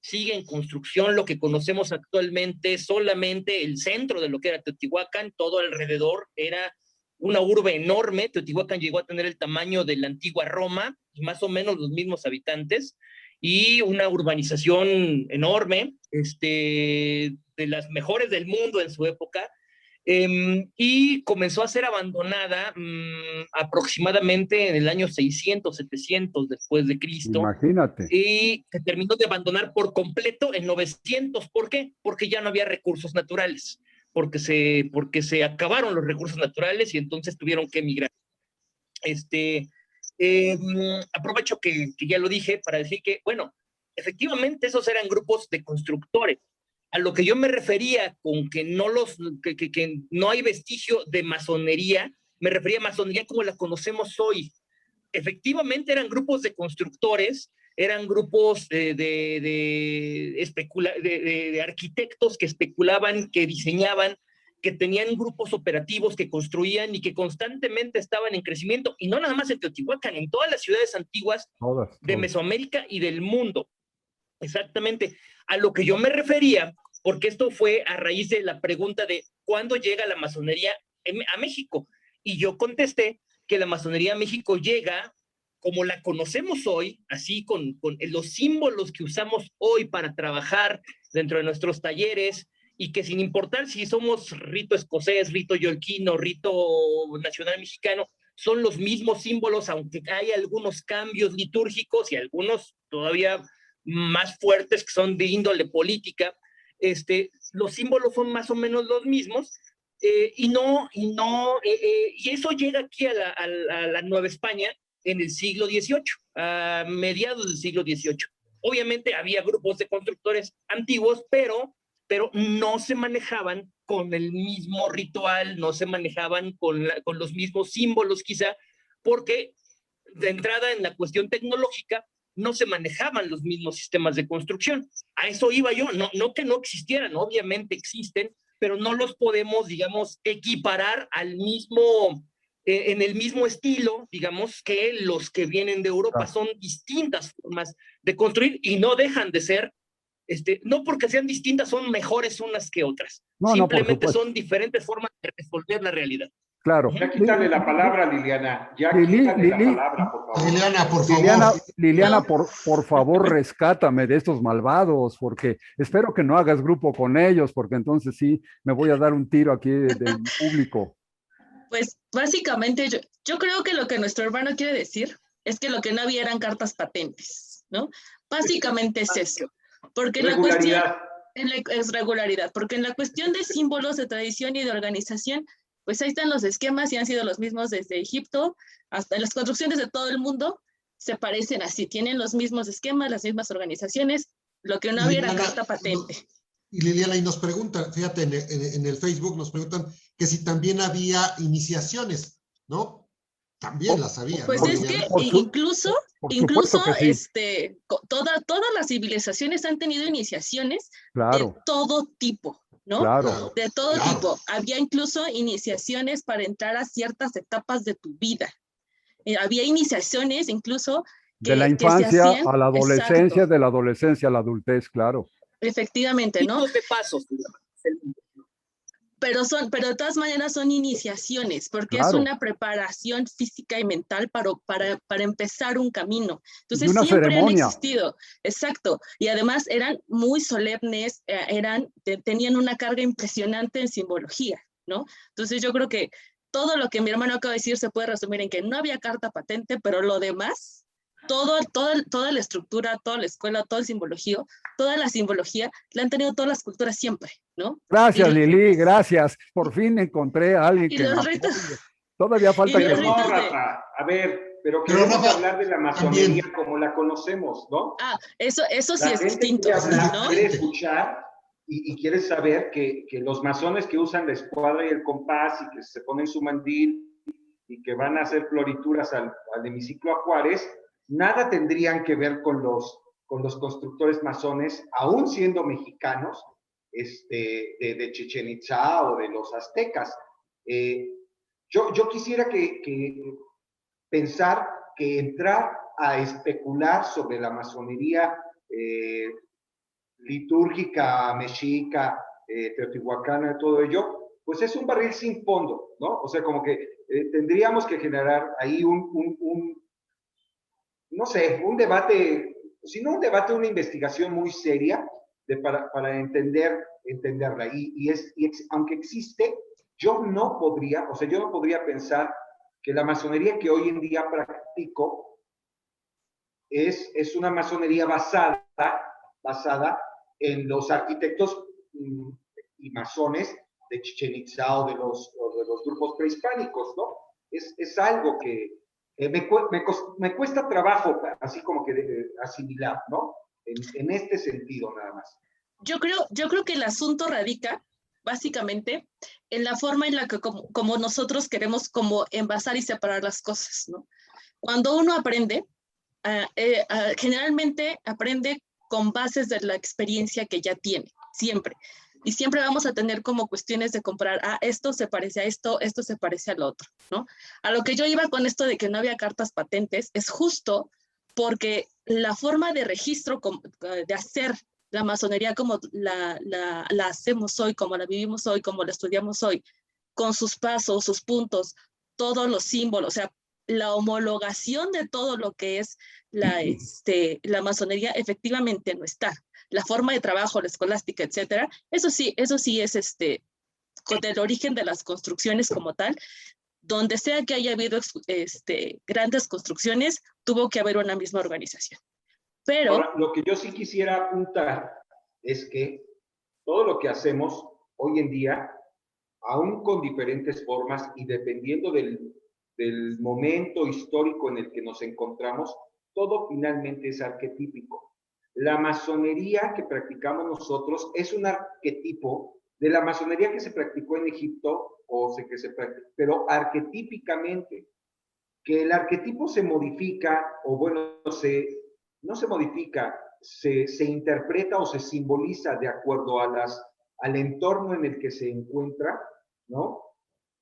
sigue en construcción. Lo que conocemos actualmente solamente el centro de lo que era Teotihuacán, todo alrededor era una urbe enorme. Teotihuacán llegó a tener el tamaño de la antigua Roma, más o menos los mismos habitantes, y una urbanización enorme, de las mejores del mundo en su época, y comenzó a ser abandonada aproximadamente en el año 600, 700 después de Cristo. Imagínate. Y se terminó de abandonar por completo en 900. ¿Por qué? Porque ya no había recursos naturales, porque se acabaron los recursos naturales y entonces tuvieron que emigrar. Aprovecho que ya lo dije para decir que, bueno, efectivamente esos eran grupos de constructores. A lo que yo me refería con que no hay vestigio de masonería, me refería a masonería como la conocemos hoy. Efectivamente eran grupos de constructores, eran grupos de arquitectos que especulaban, que diseñaban, que tenían grupos operativos que construían y que constantemente estaban en crecimiento, y no nada más en Teotihuacán, en todas las ciudades antiguas de Mesoamérica y del mundo. Exactamente. A lo que yo me refería, porque esto fue a raíz de la pregunta de ¿cuándo llega la masonería a México? Y yo contesté que la masonería a México llega como la conocemos hoy, así con los símbolos que usamos hoy para trabajar dentro de nuestros talleres, y que sin importar si somos rito escocés, rito yolquino, rito nacional mexicano, son los mismos símbolos, aunque hay algunos cambios litúrgicos y algunos todavía más fuertes que son de índole política. Los símbolos son más o menos los mismos, y eso llega aquí a la Nueva España en el siglo XVIII, a mediados del siglo XVIII. Obviamente había grupos de constructores antiguos, pero no se manejaban con el mismo ritual, no se manejaban con los mismos símbolos quizá, porque de entrada en la cuestión tecnológica no se manejaban los mismos sistemas de construcción. A eso iba yo, no que no existieran, obviamente existen, pero no los podemos, digamos, equiparar en el mismo estilo, digamos, que los que vienen de Europa. Son distintas formas de construir y no dejan de ser, no porque sean distintas son mejores unas que otras, simplemente son diferentes formas de resolver la realidad. Claro. Ya quítale la palabra, Liliana. Ya quítale la palabra, por favor. Liliana, por favor. Liliana, por favor, rescátame de estos malvados, porque espero que no hagas grupo con ellos, porque entonces sí me voy a dar un tiro aquí del público. Pues básicamente yo creo que lo que nuestro hermano quiere decir es que lo que no había eran cartas patentes, ¿no? Básicamente es eso. Porque la cuestión es regularidad, porque en la cuestión de símbolos, de tradición y de organización, pues ahí están los esquemas y han sido los mismos desde Egipto hasta las construcciones de todo el mundo, se parecen así, tienen los mismos esquemas, las mismas organizaciones, lo que no había era carta patente. Y Liliana, y nos preguntan, fíjate, en el Facebook nos preguntan que si también había iniciaciones, ¿no? También las había. Pues ¿no, es Liliana? que incluso que sí. Todas las civilizaciones han tenido iniciaciones Claro. de todo tipo, ¿no? Claro. De todo tipo. Había incluso iniciaciones para entrar a ciertas etapas de tu vida. Había iniciaciones incluso de la infancia hacían, a la adolescencia, exacto. De la adolescencia a la adultez, claro. Efectivamente, ¿no? Tipos de pasos. pero de todas maneras son iniciaciones, porque es Claro. una preparación física y mental para empezar un camino. Y Entonces una siempre han ceremonia. existido, exacto, y además eran muy solemnes, tenían una carga impresionante en simbología, ¿no? Entonces yo creo que todo lo que mi hermano acaba de decir se puede resumir en que no había carta patente, pero lo demás, toda la estructura, toda la escuela, toda la simbología, la han tenido todas las culturas siempre, ¿no? Gracias, Y- Lili, gracias. Por fin encontré a alguien Y que me los ritos, apoye. Todavía falta y que los Pero no, ritos de... Rafa, a ver, pero Pero, queremos Rafa, hablar de la masonería también. como la conocemos, ¿no? Eso sí La es gente distinto, quiere hablar, ¿no? quiere escuchar y quiere saber que los masones que usan la escuadra y el compás y que se ponen su mandil y que van a hacer florituras al hemiciclo a Juárez, nada tendrían que ver con los constructores masones, aún siendo mexicanos, de Chichén Itzá o de los aztecas. Yo quisiera que pensar que entrar a especular sobre la masonería litúrgica, mexica, teotihuacana, todo ello, pues es un barril sin fondo, ¿no? O sea, como que tendríamos que generar ahí no sé, un debate, si no un debate, una investigación muy seria para entenderla. Aunque existe, yo no podría pensar que la masonería que hoy en día practico es una masonería basada en los arquitectos y masones de Chichén Itzá o de los grupos prehispánicos, ¿no? Es algo que me cuesta trabajo, así como que asimilar, ¿no? En este sentido, nada más. Yo creo que el asunto radica básicamente en la forma en la que como nosotros queremos como envasar y separar las cosas, ¿no? Cuando uno aprende, generalmente aprende con bases de la experiencia que ya tiene, siempre. Y siempre vamos a tener como cuestiones de comparar, esto se parece a esto se parece al otro, ¿no? A lo que yo iba con esto de que no había cartas patentes es justo porque la forma de registro, de hacer la masonería como la hacemos hoy, como la vivimos hoy, como la estudiamos hoy, con sus pasos, sus puntos, todos los símbolos, o sea, la homologación de todo lo que es la masonería efectivamente no está. La forma de trabajo, la escolástica, etcétera, eso sí es del origen de las construcciones como tal. Donde sea que haya habido grandes construcciones, tuvo que haber una misma organización. Pero ahora, lo que yo sí quisiera apuntar es que todo lo que hacemos hoy en día, aún con diferentes formas y dependiendo del momento histórico en el que nos encontramos, todo finalmente es arquetípico. La masonería que practicamos nosotros es un arquetipo de la masonería que se practicó en Egipto, pero arquetípicamente. Que el arquetipo se modifica, o bueno, no se modifica, se interpreta o se simboliza de acuerdo al entorno en el que se encuentra, ¿no?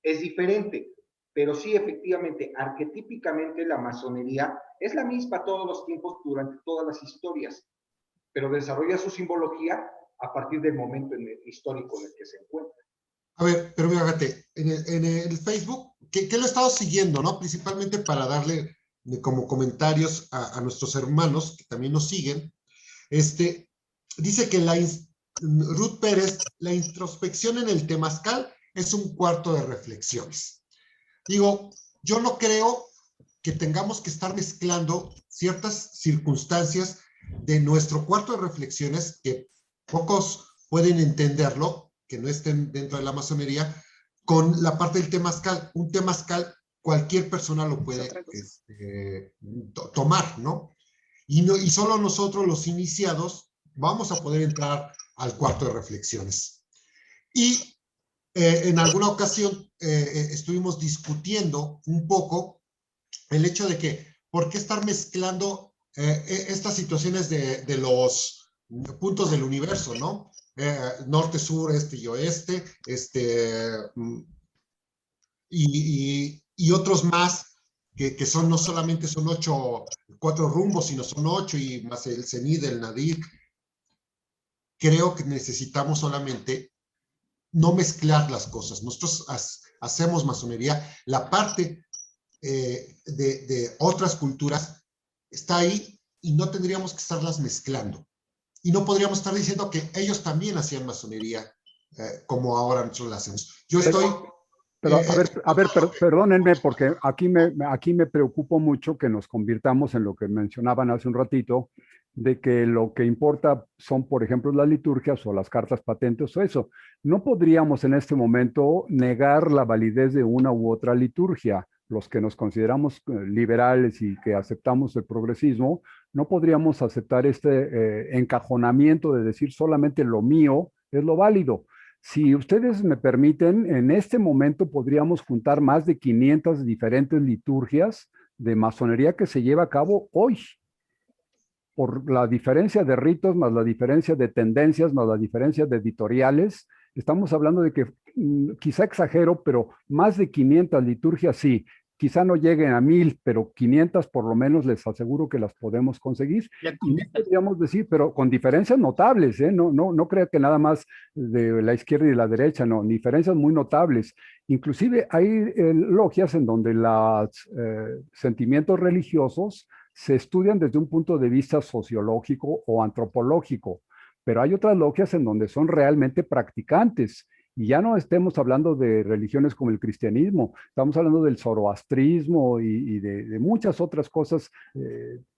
Es diferente, pero sí, efectivamente, arquetípicamente la masonería es la misma todos los tiempos durante todas las historias, pero desarrolla su simbología a partir del momento histórico en el que se encuentra. A ver, pero fíjate, en el Facebook, que lo he estado siguiendo, ¿no? Principalmente para darle como comentarios a nuestros hermanos que también nos siguen. Dice que Ruth Pérez, la introspección en el temazcal es un cuarto de reflexiones. Digo, yo no creo que tengamos que estar mezclando ciertas circunstancias de nuestro cuarto de reflexiones, que pocos pueden entenderlo, que no estén dentro de la masonería, con la parte del temazcal. Un temazcal cualquier persona lo puede tomar, ¿no? Y solo nosotros, los iniciados, vamos a poder entrar al cuarto de reflexiones. Y en alguna ocasión estuvimos discutiendo un poco el hecho de que, ¿por qué estar mezclando estas situaciones de los puntos del universo, ¿no? Norte, sur, este y oeste, y otros más que son, no solamente son 4 rumbos, sino son 8 y más el cenit, el nadir. Creo que necesitamos solamente no mezclar las cosas. Nosotros hacemos masonería, la parte de otras culturas está ahí y no tendríamos que estarlas mezclando. Y no podríamos estar diciendo que ellos también hacían masonería como ahora nosotros la hacemos. Yo estoy... Pero a ver, perdónenme, porque aquí me preocupo mucho que nos convirtamos en lo que mencionaban hace un ratito, de que lo que importa son, por ejemplo, las liturgias o las cartas patentes o eso. No podríamos en este momento negar la validez de una u otra liturgia. Los que nos consideramos liberales y que aceptamos el progresismo, no podríamos aceptar este encajonamiento de decir solamente lo mío es lo válido. Si ustedes me permiten, en este momento podríamos juntar más de 500 diferentes liturgias de masonería que se lleva a cabo hoy. Por la diferencia de ritos, más la diferencia de tendencias, más la diferencia de editoriales, estamos hablando de que, quizá exagero, pero más de 500 liturgias sí. Quizá no lleguen a 1000, pero 500 por lo menos les aseguro que las podemos conseguir. Y no podríamos decir, pero con diferencias notables, ¿eh? No creo que nada más de la izquierda y de la derecha, no, diferencias muy notables. Inclusive hay logias en donde los sentimientos religiosos se estudian desde un punto de vista sociológico o antropológico, pero hay otras logias en donde son realmente practicantes. Y ya no estemos hablando de religiones como el cristianismo, estamos hablando del zoroastrismo y de muchas otras cosas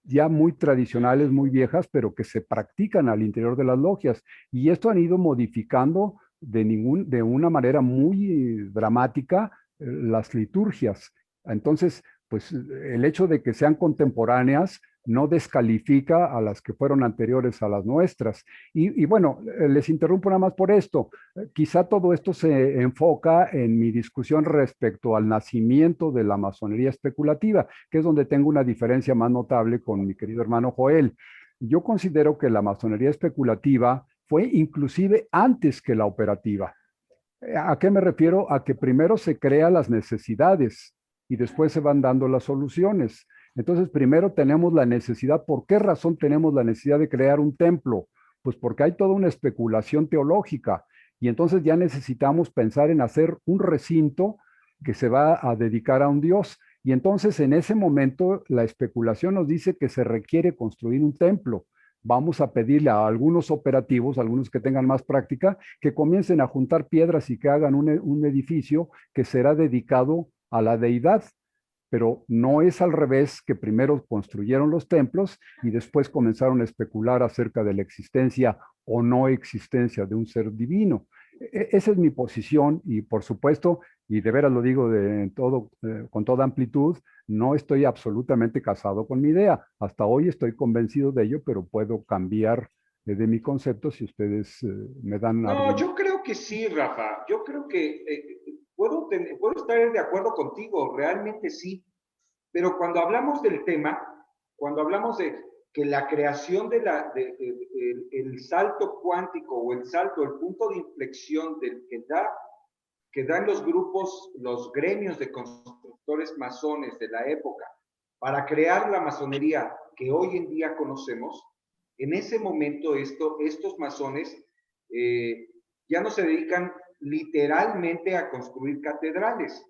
ya muy tradicionales, muy viejas, pero que se practican al interior de las logias. Y esto han ido modificando de una manera muy dramática las liturgias. Entonces, pues el hecho de que sean contemporáneas no descalifica a las que fueron anteriores a las nuestras. Y bueno, les interrumpo nada más por esto. Quizá todo esto se enfoca en mi discusión respecto al nacimiento de la masonería especulativa, que es donde tengo una diferencia más notable con mi querido hermano Joel. Yo considero que la masonería especulativa fue inclusive antes que la operativa. ¿A qué me refiero? A que primero se crean las necesidades y después se van dando las soluciones. Entonces, primero tenemos la necesidad. ¿Por qué razón tenemos la necesidad de crear un templo? Pues porque hay toda una especulación teológica y entonces ya necesitamos pensar en hacer un recinto que se va a dedicar a un Dios. Y entonces en ese momento la especulación nos dice que se requiere construir un templo. Vamos a pedirle a algunos operativos, algunos que tengan más práctica, que comiencen a juntar piedras y que hagan un edificio que será dedicado a la deidad. Pero no es al revés, que primero construyeron los templos y después comenzaron a especular acerca de la existencia o no existencia de un ser divino. Esa es mi posición y por supuesto, y de veras lo digo con toda amplitud, no estoy absolutamente casado con mi idea. Hasta hoy estoy convencido de ello, pero puedo cambiar de mi concepto si ustedes me dan... No, yo creo que sí, Rafa. Yo creo que puedo estar de acuerdo contigo, realmente sí. Pero cuando hablamos del tema, cuando hablamos de que la creación el salto cuántico o el punto de inflexión que dan los grupos, los gremios de constructores masones de la época para crear la masonería que hoy en día conocemos, en ese momento estos masones ya no se dedican literalmente a construir catedrales.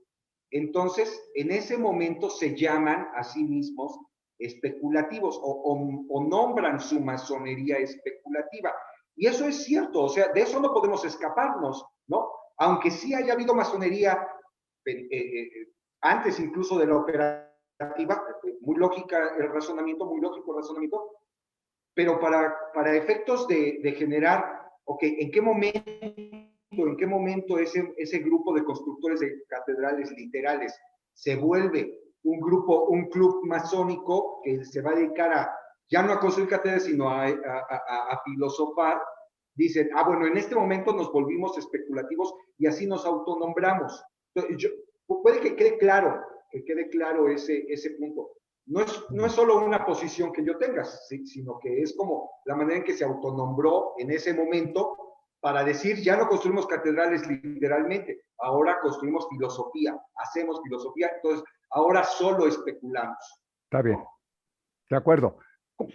Entonces, en ese momento se llaman a sí mismos especulativos o nombran su masonería especulativa. Y eso es cierto, o sea, de eso no podemos escaparnos, ¿no? Aunque sí haya habido masonería antes incluso de la operativa, muy lógico el razonamiento, pero para efectos de generar, ok, ¿en qué momento ese grupo de constructores de catedrales literales se vuelve un club masónico que se va a dedicar ya no a construir catedrales, sino a filosofar? Dicen, bueno, en este momento nos volvimos especulativos y así nos autonombramos. Puede que quede claro ese punto. No es solo una posición que yo tenga, sino que es como la manera en que se autonombró en ese momento para decir, ya no construimos catedrales literalmente, ahora construimos filosofía, hacemos filosofía, entonces ahora solo especulamos. Está bien, de acuerdo.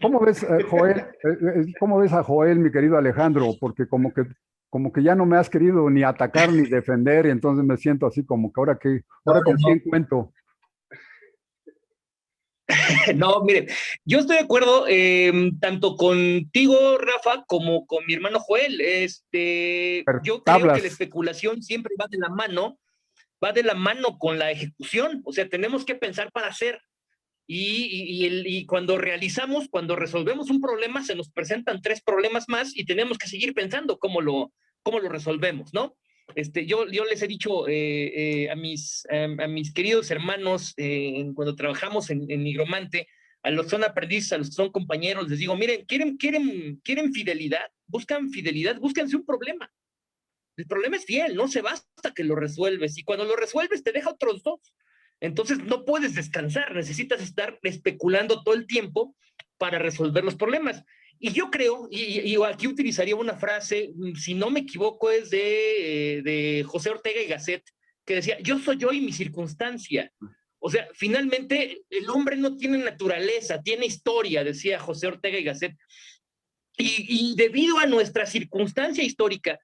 ¿Cómo ves, Joel? ¿Cómo ves a Joel, mi querido Alejandro? Porque como que como que ya no me has querido ni atacar ni defender, y entonces me siento así como que ahora con quién cuento. No, miren, yo estoy de acuerdo tanto contigo, Rafa, como con mi hermano Joel. Pero Yo creo que la tablas, especulación siempre va de la mano con la ejecución. O sea, tenemos que pensar para hacer. Y cuando realizamos, cuando resolvemos un problema, se nos presentan 3 problemas más y tenemos que seguir pensando cómo lo resolvemos, ¿no? Yo les he dicho a mis queridos hermanos, cuando trabajamos en Nigromante, a los que son aprendices, a los que son compañeros, les digo, miren, quieren fidelidad, búsquense un problema. El problema es fiel, no se basta que lo resuelves, y cuando lo resuelves te deja otros 2. Entonces no puedes descansar, necesitas estar especulando todo el tiempo para resolver los problemas. Y yo creo, y aquí utilizaría una frase, si no me equivoco, es de José Ortega y Gasset, que decía, yo soy yo y mi circunstancia. O sea, finalmente el hombre no tiene naturaleza, tiene historia, decía José Ortega y Gasset. Y debido a nuestra circunstancia histórica,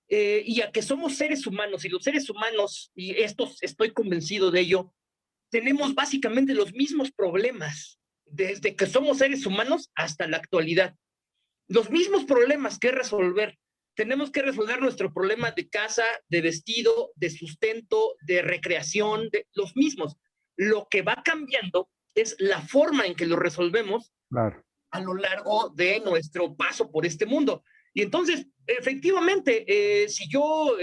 y a que somos seres humanos, y los seres humanos, y esto estoy convencido de ello, tenemos básicamente los mismos problemas, desde que somos seres humanos hasta la actualidad. Los mismos problemas que resolver. Tenemos que resolver nuestro problema de casa, de vestido, de sustento, de recreación, los mismos. Lo que va cambiando es la forma en que lo resolvemos claro. a lo largo de nuestro paso por este mundo. Y entonces, efectivamente, si yo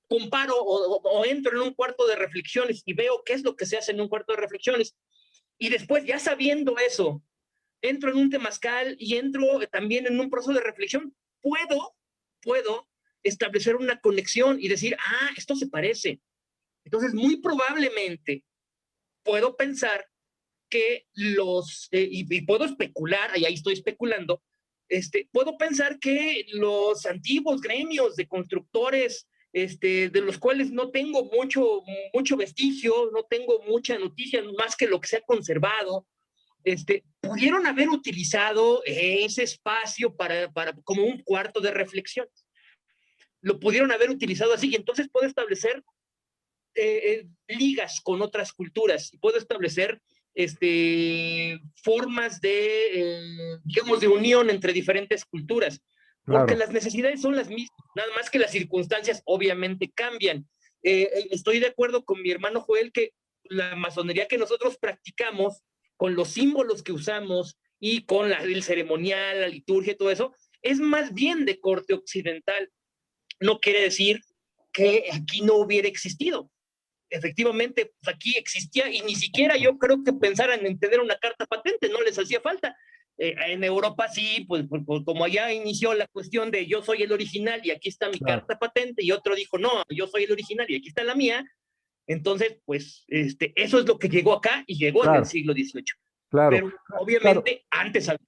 comparo o entro en un cuarto de reflexiones y veo qué es lo que se hace en un cuarto de reflexiones, y después, ya sabiendo eso, entro en un temazcal y entro también en un proceso de reflexión, puedo establecer una conexión y decir, esto se parece. Entonces, muy probablemente puedo pensar que y puedo especular, y ahí estoy especulando, puedo pensar que los antiguos gremios de constructores, de los cuales no tengo mucho vestigio, no tengo mucha noticia más que lo que se ha conservado, pudieron haber utilizado ese espacio como un cuarto de reflexión. Lo pudieron haber utilizado así, y entonces puedo establecer ligas con otras culturas, y puedo establecer formas digamos, de unión entre diferentes culturas, porque Claro. las necesidades son las mismas, nada más que las circunstancias obviamente cambian. Estoy de acuerdo con mi hermano Joel que la masonería que nosotros practicamos, con los símbolos que usamos y con el ceremonial, la liturgia y todo eso, es más bien de corte occidental. No quiere decir que aquí no hubiera existido. Efectivamente, pues aquí existía, y ni siquiera yo creo que pensaran en tener una carta patente, no les hacía falta. En Europa sí, pues como allá inició la cuestión de yo soy el original y aquí está mi Claro. carta patente, y otro dijo, no, yo soy el original y aquí está la mía. Entonces, pues eso es lo que llegó acá, y llegó en el Claro, siglo XVIII. claro, Pero claro. obviamente antes había.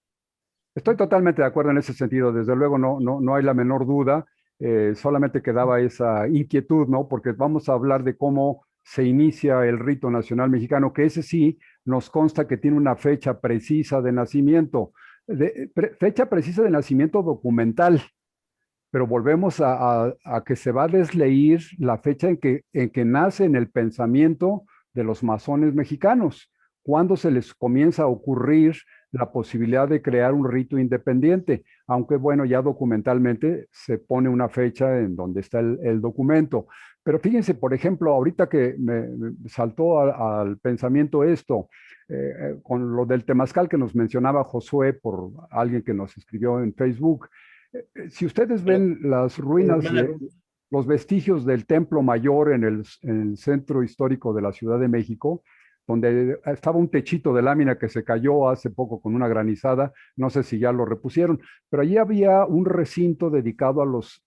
Estoy totalmente de acuerdo en ese sentido, desde luego no hay la menor duda, solamente quedaba esa inquietud, ¿no? Porque vamos a hablar de cómo se inicia el rito nacional mexicano, que ese sí nos consta que tiene una fecha precisa de nacimiento, fecha precisa de nacimiento documental, pero volvemos a que se va a desleír la fecha en que nace en el pensamiento de los masones mexicanos, cuando se les comienza a ocurrir la posibilidad de crear un rito independiente, aunque bueno, ya documentalmente se pone una fecha en donde está el documento. Pero fíjense, por ejemplo, ahorita que me saltó al pensamiento esto, con lo del temazcal que nos mencionaba Josué por alguien que nos escribió en Facebook. Si ustedes ven las ruinas, los vestigios del Templo Mayor en el centro histórico de la Ciudad de México, donde estaba un techito de lámina que se cayó hace poco con una granizada, no sé si ya lo repusieron, pero allí había un recinto dedicado a los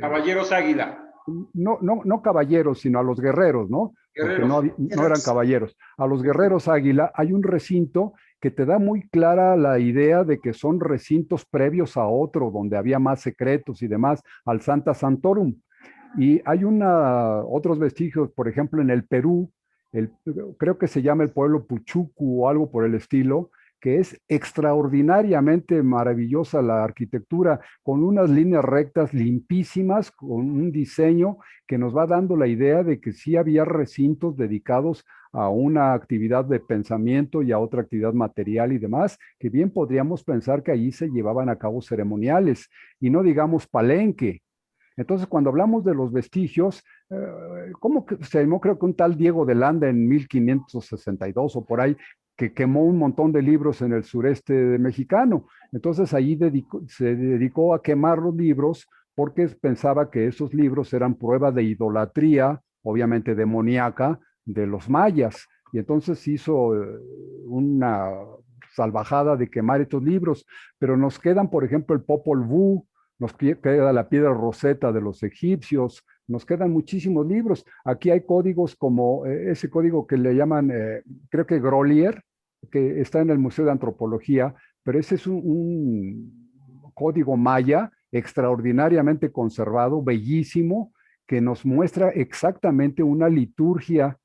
Caballeros Águila. no caballeros, sino a los guerreros, ¿no? Porque Guerreros. no eran caballeros. A los guerreros águila hay un recinto que te da muy clara la idea de que son recintos previos a otro, donde había más secretos y demás, al Santa Santorum. Y hay otros vestigios, por ejemplo, en el Perú, creo que se llama el pueblo Puchucu o algo por el estilo, que es extraordinariamente maravillosa la arquitectura, con unas líneas rectas limpísimas, con un diseño que nos va dando la idea de que sí había recintos dedicados a una actividad de pensamiento y a otra actividad material y demás, que bien podríamos pensar que allí se llevaban a cabo ceremoniales, y no digamos palenque. Entonces, cuando hablamos de los vestigios, ¿cómo que se llamó? Creo que un tal Diego de Landa en 1562 o por ahí, que quemó un montón de libros en el sureste mexicano. Entonces, allí se dedicó a quemar los libros porque pensaba que esos libros eran prueba de idolatría, obviamente demoníaca, de los mayas. Y entonces hizo una salvajada de quemar estos libros. Pero nos quedan, por ejemplo, el Popol Vuh, nos queda la piedra Rosetta de los egipcios, nos quedan muchísimos libros. Aquí hay códigos como ese código que le llaman, creo que Grolier, que está en el Museo de Antropología, pero ese es un código maya extraordinariamente conservado, bellísimo, que nos muestra exactamente una liturgia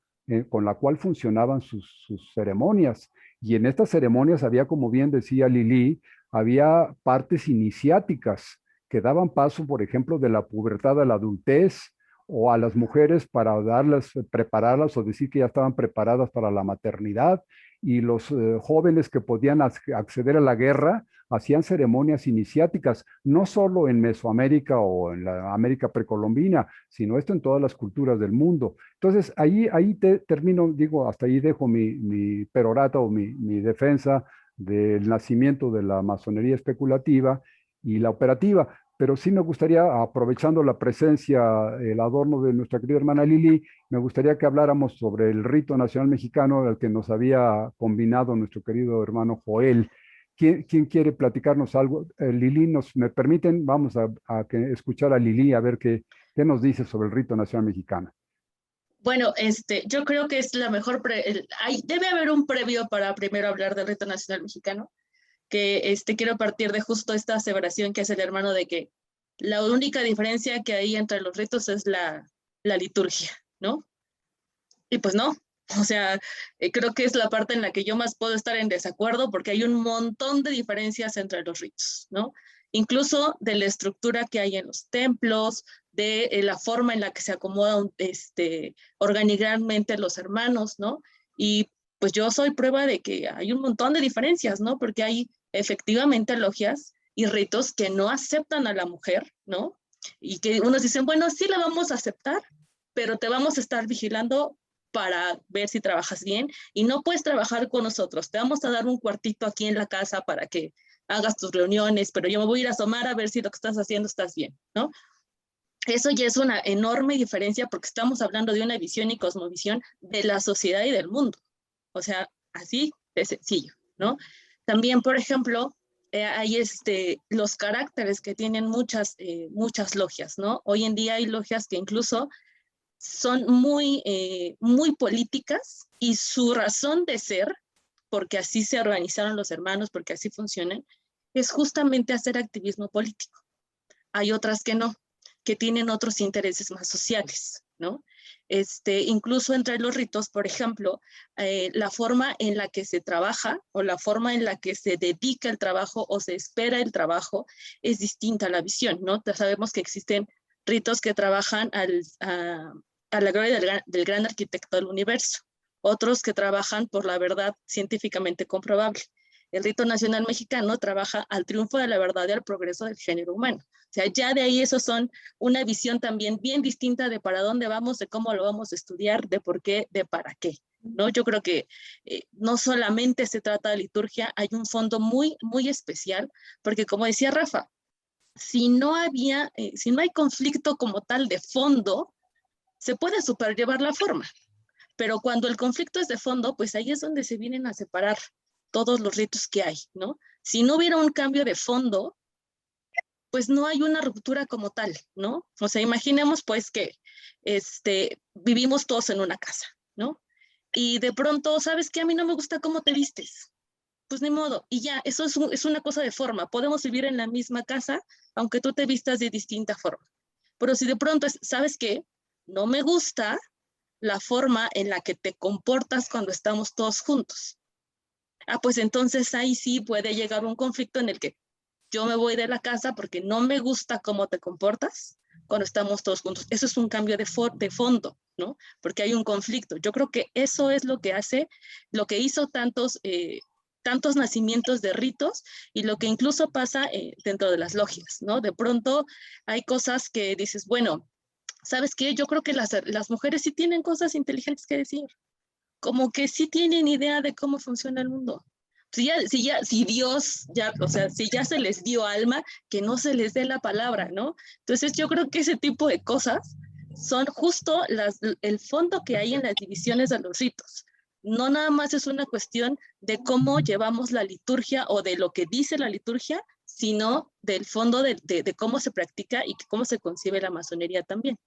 con la cual funcionaban sus ceremonias. Y en estas ceremonias había, como bien decía Lili, había partes iniciáticas que daban paso, por ejemplo, de la pubertad a la adultez, o a las mujeres para darlas, prepararlas o decir que ya estaban preparadas para la maternidad, y los jóvenes que podían acceder a la guerra hacían ceremonias iniciáticas, no solo en Mesoamérica o en la América precolombina, sino esto en todas las culturas del mundo. Entonces, ahí termino, digo, hasta ahí dejo mi perorata o mi defensa del nacimiento de la masonería especulativa y la operativa. Pero sí me gustaría, aprovechando la presencia, el adorno de nuestra querida hermana Lili, me gustaría que habláramos sobre el rito nacional mexicano al que nos había combinado nuestro querido hermano Joel. ¿Quién quiere platicarnos algo? Lili, ¿me permiten? Vamos a escuchar a Lili a ver qué nos dice sobre el rito nacional mexicano. Bueno, yo creo que es la mejor, debe haber un previo para primero hablar del rito nacional mexicano, que quiero partir de justo esta aseveración que hace el hermano de que la única diferencia que hay entre los ritos es la liturgia, ¿no? Y pues no, o sea, creo que es la parte en la que yo más puedo estar en desacuerdo, porque hay un montón de diferencias entre los ritos, ¿no? Incluso de la estructura que hay en los templos, de la forma en la que se acomodan organigrammente los hermanos, ¿no? Y pues yo soy prueba de que hay un montón de diferencias, ¿no? Porque hay efectivamente logias y ritos que no aceptan a la mujer, ¿no? Y que unos dicen, bueno, sí la vamos a aceptar, pero te vamos a estar vigilando para ver si trabajas bien, y no puedes trabajar con nosotros, te vamos a dar un cuartito aquí en la casa para que hagas tus reuniones, pero yo me voy a ir a asomar a ver si lo que estás haciendo estás bien, ¿no? Eso ya es una enorme diferencia, porque estamos hablando de una visión y cosmovisión de la sociedad y del mundo. O sea, así de sencillo, ¿no? También, por ejemplo, hay los caracteres que tienen muchas logias, ¿no? Hoy en día hay logias que incluso son muy políticas, y su razón de ser, porque así se organizaron los hermanos, porque así funcionan, es justamente hacer activismo político. Hay otras que no, que tienen otros intereses más sociales, ¿no? Incluso entre los ritos, por ejemplo, la forma en la que se trabaja o la forma en la que se dedica el trabajo o se espera el trabajo es distinta a la visión, ¿no? Sabemos que existen ritos que trabajan a la gloria del gran arquitecto del universo, otros que trabajan por la verdad científicamente comprobable. El rito nacional mexicano trabaja al triunfo de la verdad y al progreso del género humano. O sea, ya de ahí esos son una visión también bien distinta de para dónde vamos, de cómo lo vamos a estudiar, de por qué, de para qué, ¿no? Yo creo que no solamente se trata de liturgia, hay un fondo muy, muy especial, porque como decía Rafa, si no hay conflicto como tal de fondo, se puede superllevar la forma, pero cuando el conflicto es de fondo, pues ahí es donde se vienen a separar todos los ritos que hay, ¿no? Si no hubiera un cambio de fondo, pues no hay una ruptura como tal, ¿no? O sea, imaginemos pues que vivimos todos en una casa, ¿no? Y de pronto, ¿sabes qué? A mí no me gusta cómo te vistes. Pues ni modo, y ya, eso es una cosa de forma. Podemos vivir en la misma casa, aunque tú te vistas de distinta forma. Pero si de pronto, ¿sabes qué? No me gusta la forma en la que te comportas cuando estamos todos juntos. pues entonces ahí sí puede llegar un conflicto en el que yo me voy de la casa porque no me gusta cómo te comportas cuando estamos todos juntos. Eso es un cambio de fondo, ¿no? Porque hay un conflicto. Yo creo que eso es lo que hace, lo que hizo tantos nacimientos de ritos y lo que incluso pasa dentro de las logias, ¿no? De pronto hay cosas que dices, bueno, ¿sabes qué? Yo creo que las mujeres sí tienen cosas inteligentes que decir, como que sí tienen idea de cómo funciona el mundo. Si Dios ya, o sea, si ya se les dio alma, que no se les dé la palabra, ¿no? Entonces yo creo que ese tipo de cosas son justo el fondo que hay en las divisiones de los ritos. No nada más es una cuestión de cómo llevamos la liturgia o de lo que dice la liturgia, sino del fondo de cómo se practica y cómo se concibe la masonería también.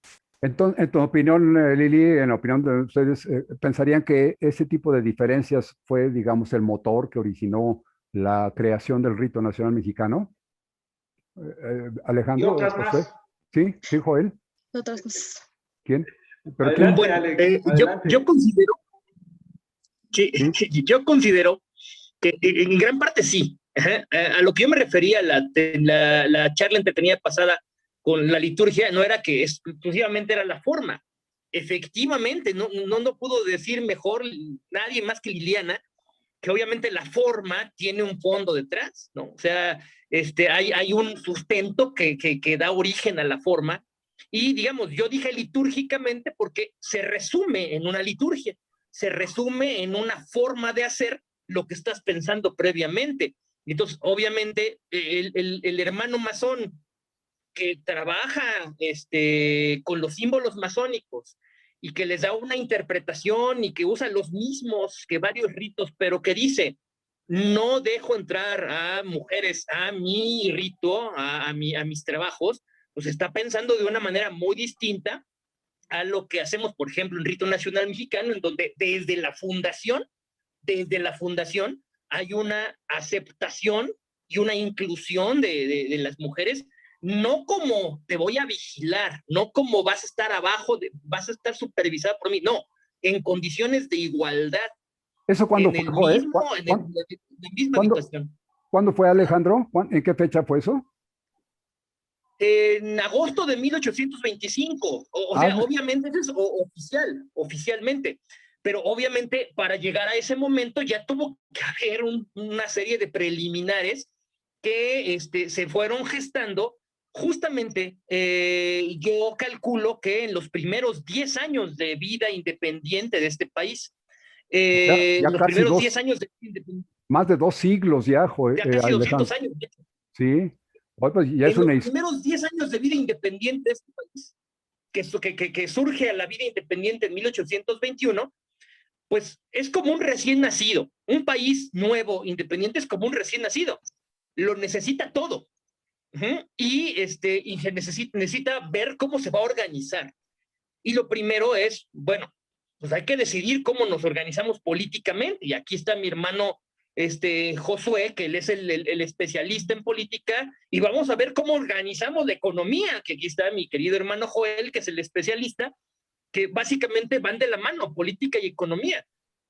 Entonces, en tu opinión, Lili, en la opinión de ustedes, ¿pensarían que ese tipo de diferencias fue, digamos, el motor que originó la creación del rito nacional mexicano? Y Alejandro, otras José. más. Sí, sí, Joel. Otras cosas. ¿Quién? ¿Pero quién? Adelante, Bueno, Alex, yo adelante. considero que, Sí. yo considero que en gran parte sí. Ajá. A lo que yo me refería la charla entretenida pasada con la liturgia no era que exclusivamente era la forma. Efectivamente, no pudo decir mejor nadie más que Liliana, que obviamente la forma tiene un fondo detrás, ¿no? O sea, hay un sustento que da origen a la forma. Y digamos, yo dije litúrgicamente porque se resume en una liturgia, se resume en una forma de hacer lo que estás pensando previamente. Entonces, obviamente, el hermano masón que trabaja con los símbolos masónicos y que les da una interpretación y que usa los mismos que varios ritos, pero que dice, no dejo entrar a mujeres a mi rito, a mis trabajos, pues está pensando de una manera muy distinta a lo que hacemos, por ejemplo, en Rito Nacional Mexicano, en donde desde la fundación hay una aceptación y una inclusión de las mujeres, no como te voy a vigilar, no como vas a estar abajo, vas a estar supervisada por mí, no, en condiciones de igualdad, ¿Eso cuándo en fue, el Joel? mismo, en la misma ¿Cuándo, habitación. cuándo fue, Alejandro? ¿En qué fecha fue eso? En agosto de 1825, o Ah, sea, obviamente eso es oficialmente, pero obviamente para llegar a ese momento ya tuvo que haber una serie de preliminares que se fueron gestando. Justamente yo calculo que en los primeros 10 años de vida independiente de este país, ya los casi primeros 10 años de vida independiente, más de 2 siglos ya, ya casi 200 Alejandro. años, Sí. Pues ya es en los una primeros 10 años de vida independiente de este país, que surge a la vida independiente en 1821, pues es como un recién nacido. Un país nuevo, independiente, es como un recién nacido. Lo necesita todo. Y se necesita ver cómo se va a organizar. Y lo primero es, bueno, pues hay que decidir cómo nos organizamos políticamente. Y aquí está mi hermano Josué, que él es el especialista en política, y vamos a ver cómo organizamos la economía, que aquí está mi querido hermano Joel, que es el especialista, que básicamente van de la mano, política y economía.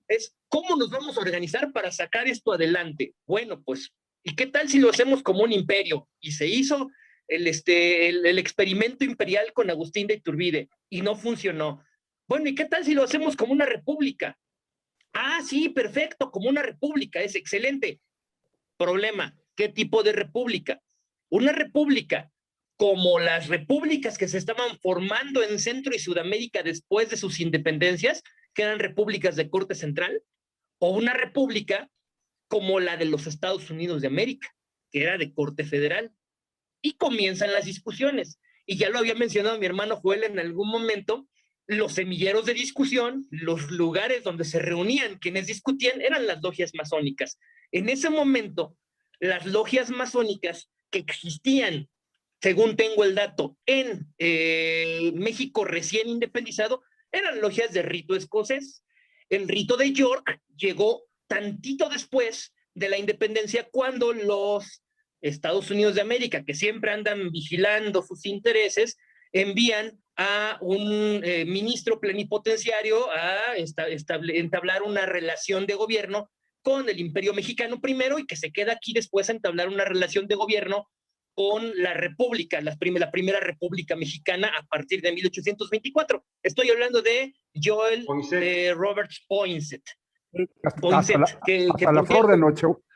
Es cómo nos vamos a organizar para sacar esto adelante. Bueno, pues, ¿y qué tal si lo hacemos como un imperio? Y se hizo el experimento imperial con Agustín de Iturbide y no funcionó. Bueno, ¿y qué tal si lo hacemos como una república? Ah, sí, perfecto, como una república, es excelente. Problema, ¿qué tipo de república? Una república como las repúblicas que se estaban formando en Centro y Sudamérica después de sus independencias, que eran repúblicas de corte central, o una república como la de los Estados Unidos de América, que era de corte federal. Y comienzan las discusiones. Y ya lo había mencionado mi hermano Joel en algún momento, los semilleros de discusión, los lugares donde se reunían quienes discutían, eran las logias masónicas. En ese momento, las logias masónicas que existían, según tengo el dato, en México recién independizado, eran logias de rito escocés. El rito de York llegó tantito después de la independencia, cuando los Estados Unidos de América, que siempre andan vigilando sus intereses, envían a un ministro plenipotenciario a entablar una relación de gobierno con el Imperio Mexicano primero y que se queda aquí después a entablar una relación de gobierno con la República, la primera República Mexicana a partir de 1824. Estoy hablando de Joel Roberts Poinsett.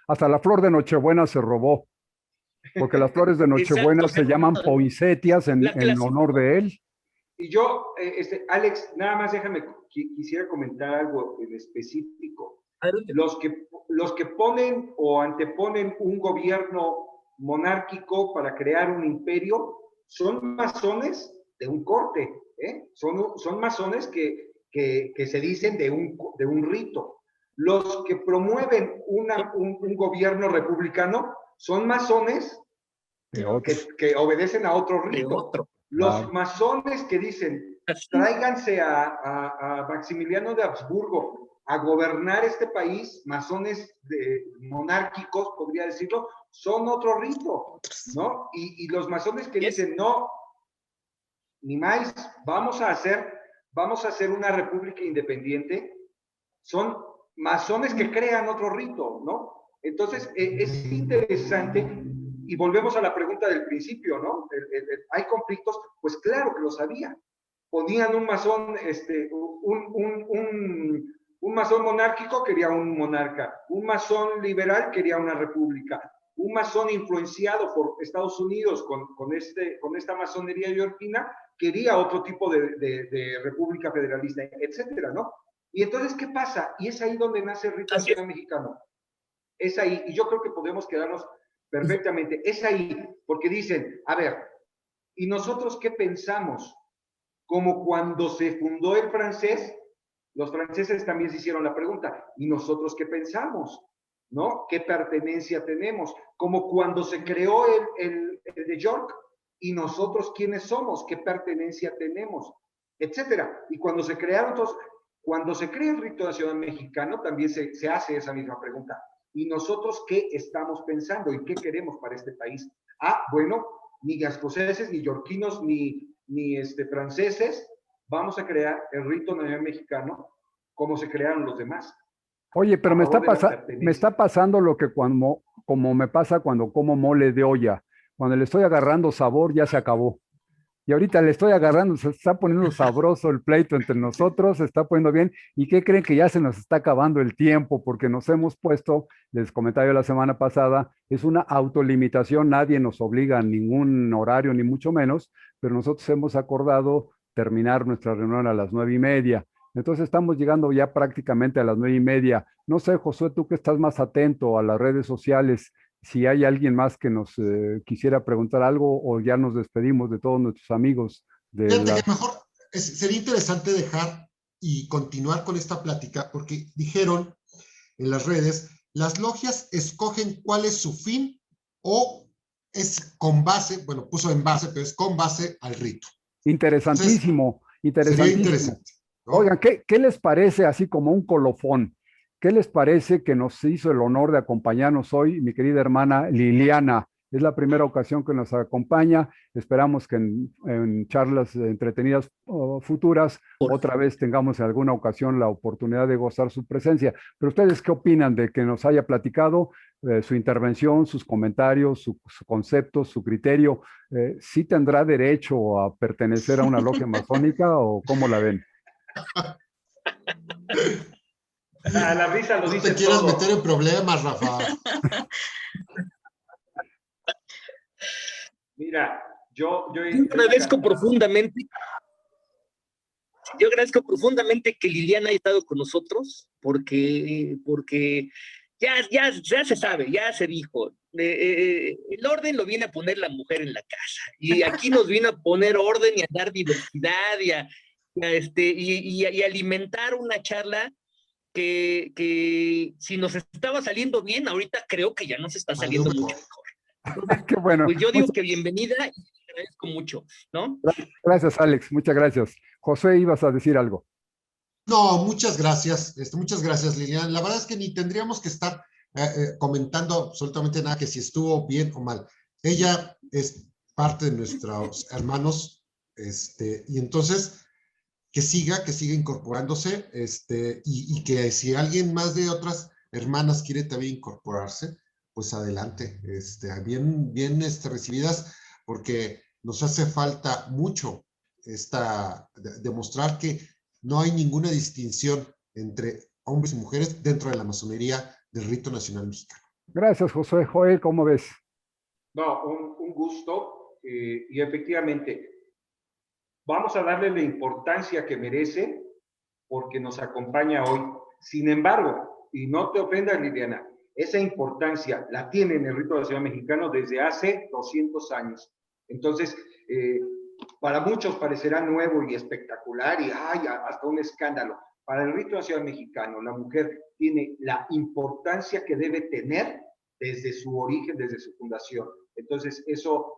Hasta la flor de Nochebuena se robó, porque las flores de Nochebuena se llaman poinsettias en honor de él. Y yo, Alex, nada más déjame, quisiera comentar algo en específico. Los que ponen o anteponen un gobierno monárquico para crear un imperio son masones de un corte, son masones que se dicen de un rito. Los que promueven un gobierno republicano son masones que obedecen a otro rito. Los masones que dicen, tráiganse a Maximiliano de Habsburgo a gobernar este país, masones monárquicos, podría decirlo, son otro rito, ¿no? Y los masones que dicen, no, ni más, vamos a hacer una república independiente, son masones que crean otro rito, ¿no? Entonces, es interesante, y volvemos a la pregunta del principio, ¿no? ¿Hay conflictos? Pues claro que los había. Ponían un masón, un masón monárquico quería un monarca, un masón liberal quería una república, un masón influenciado por Estados Unidos con esta masonería yorkina quería otro tipo de república federalista, etcétera, ¿no? Y entonces, ¿qué pasa? Y es ahí donde nace el rito nacional mexicano. Es ahí, y yo creo que podemos quedarnos perfectamente. Es ahí, porque dicen, a ver, ¿y nosotros qué pensamos? Como cuando se fundó el francés, los franceses también se hicieron la pregunta, ¿y nosotros qué pensamos? ¿No? ¿Qué pertenencia tenemos? Como cuando se creó el de York, ¿y nosotros quiénes somos? ¿Qué pertenencia tenemos? Etcétera. Y cuando se crearon todos... Cuando se crea el rito nacional mexicano, también se hace esa misma pregunta. ¿Y nosotros qué estamos pensando y qué queremos para este país? Bueno, ni escoceses, ni yorquinos, ni franceses, vamos a crear el rito nacional mexicano como se crearon los demás. Oye, pero me está pasando lo que como me pasa cuando como mole de olla. Cuando le estoy agarrando sabor, ya se acabó. Y ahorita le estoy agarrando, se está poniendo sabroso el pleito entre nosotros, se está poniendo bien. ¿Y qué creen? Que ya se nos está acabando el tiempo porque nos hemos puesto, les comenté yo la semana pasada, es una autolimitación, nadie nos obliga a ningún horario, ni mucho menos, pero nosotros hemos acordado terminar nuestra reunión a las 9:30. Entonces estamos llegando ya prácticamente a las 9:30. No sé, Josué, tú que estás más atento a las redes sociales, si hay alguien más que nos quisiera preguntar algo o ya nos despedimos de todos nuestros amigos. Fíjate que mejor sería interesante dejar y continuar con esta plática porque dijeron en las redes, las logias escogen cuál es su fin o es con base, bueno, puso en base, pero es con base al rito. Interesantísimo, entonces, sería interesante, ¿no? Oigan, ¿qué les parece así como un colofón? ¿Qué les parece que nos hizo el honor de acompañarnos hoy mi querida hermana Liliana? Es la primera ocasión que nos acompaña. Esperamos que en charlas entretenidas futuras otra vez tengamos en alguna ocasión la oportunidad de gozar su presencia. Pero ustedes, ¿qué opinan de que nos haya platicado su intervención, sus comentarios, su concepto, su criterio? ¿Sí tendrá derecho a pertenecer a una logia masónica o cómo la ven? La risa lo dice todo. No te quieras meter en problemas, Rafa. Mira, yo agradezco profundamente. Yo agradezco profundamente que Liliana haya estado con nosotros, porque ya se sabe, ya se dijo. El orden lo viene a poner la mujer en la casa. Y aquí nos viene a poner orden y a dar diversidad y alimentar una charla que si nos estaba saliendo bien, ahorita creo que ya nos está saliendo mucho mejor. Entonces, qué bueno. Pues yo digo que bienvenida y te agradezco mucho, ¿no? Gracias, Alex, muchas gracias. José, ibas a decir algo. No, muchas gracias, Liliana. La verdad es que ni tendríamos que estar comentando absolutamente nada que si estuvo bien o mal. Ella es parte de nuestros hermanos, y entonces que siga incorporándose, y que si alguien más de otras hermanas quiere también incorporarse, pues adelante, bien recibidas, porque nos hace falta mucho demostrar que no hay ninguna distinción entre hombres y mujeres dentro de la masonería del rito nacional mexicano. Gracias, José. Joel, ¿cómo ves? No, un gusto y efectivamente vamos a darle la importancia que merece porque nos acompaña hoy. Sin embargo, y no te ofendas, Liliana, esa importancia la tiene en el rito nacional mexicano desde hace 200 años. Entonces, para muchos parecerá nuevo y espectacular y ay, hasta un escándalo. Para el rito nacional mexicano, la mujer tiene la importancia que debe tener desde su origen, desde su fundación. Entonces, esto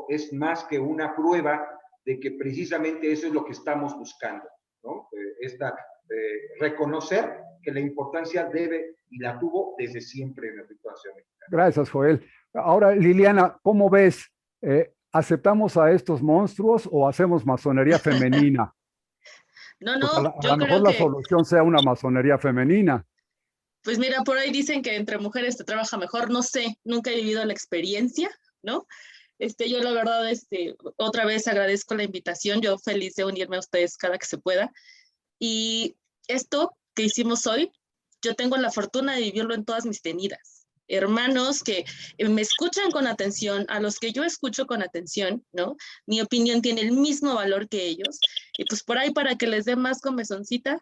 es más que una prueba de que precisamente eso es lo que estamos buscando, ¿no? Reconocer que la importancia debe y la tuvo desde siempre en el rito nacional mexicano. Gracias, Joel. Ahora, Liliana, ¿cómo ves? ¿Aceptamos a estos monstruos o hacemos masonería femenina? No, Pues no, a yo lo mejor creo la que, solución sea una masonería femenina. pues mira, por ahí dicen que entre mujeres se trabaja mejor, no sé, nunca he vivido la experiencia, ¿no? Yo la verdad, otra vez agradezco la invitación, yo feliz de unirme a ustedes cada que se pueda. Y esto que hicimos hoy, yo tengo la fortuna de vivirlo en todas mis tenidas. Hermanos que me escuchan con atención, a los que yo escucho con atención, ¿no? Mi opinión tiene el mismo valor que ellos. Y pues por ahí para que les dé más comezoncita,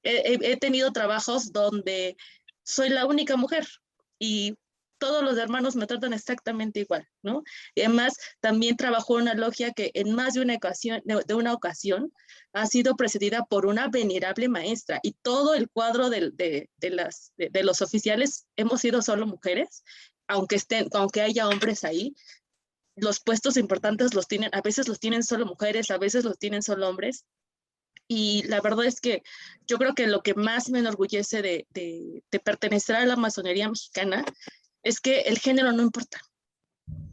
he tenido trabajos donde soy la única mujer y todos los hermanos me tratan exactamente igual, ¿no? Y además, también trabajo en una logia que en más de una ocasión ha sido precedida por una venerable maestra y todo el cuadro de los oficiales hemos sido solo mujeres, aunque haya hombres ahí. Los puestos importantes a veces los tienen solo mujeres, a veces los tienen solo hombres. Y la verdad es que yo creo que lo que más me enorgullece de pertenecer a la masonería mexicana es que el género no importa.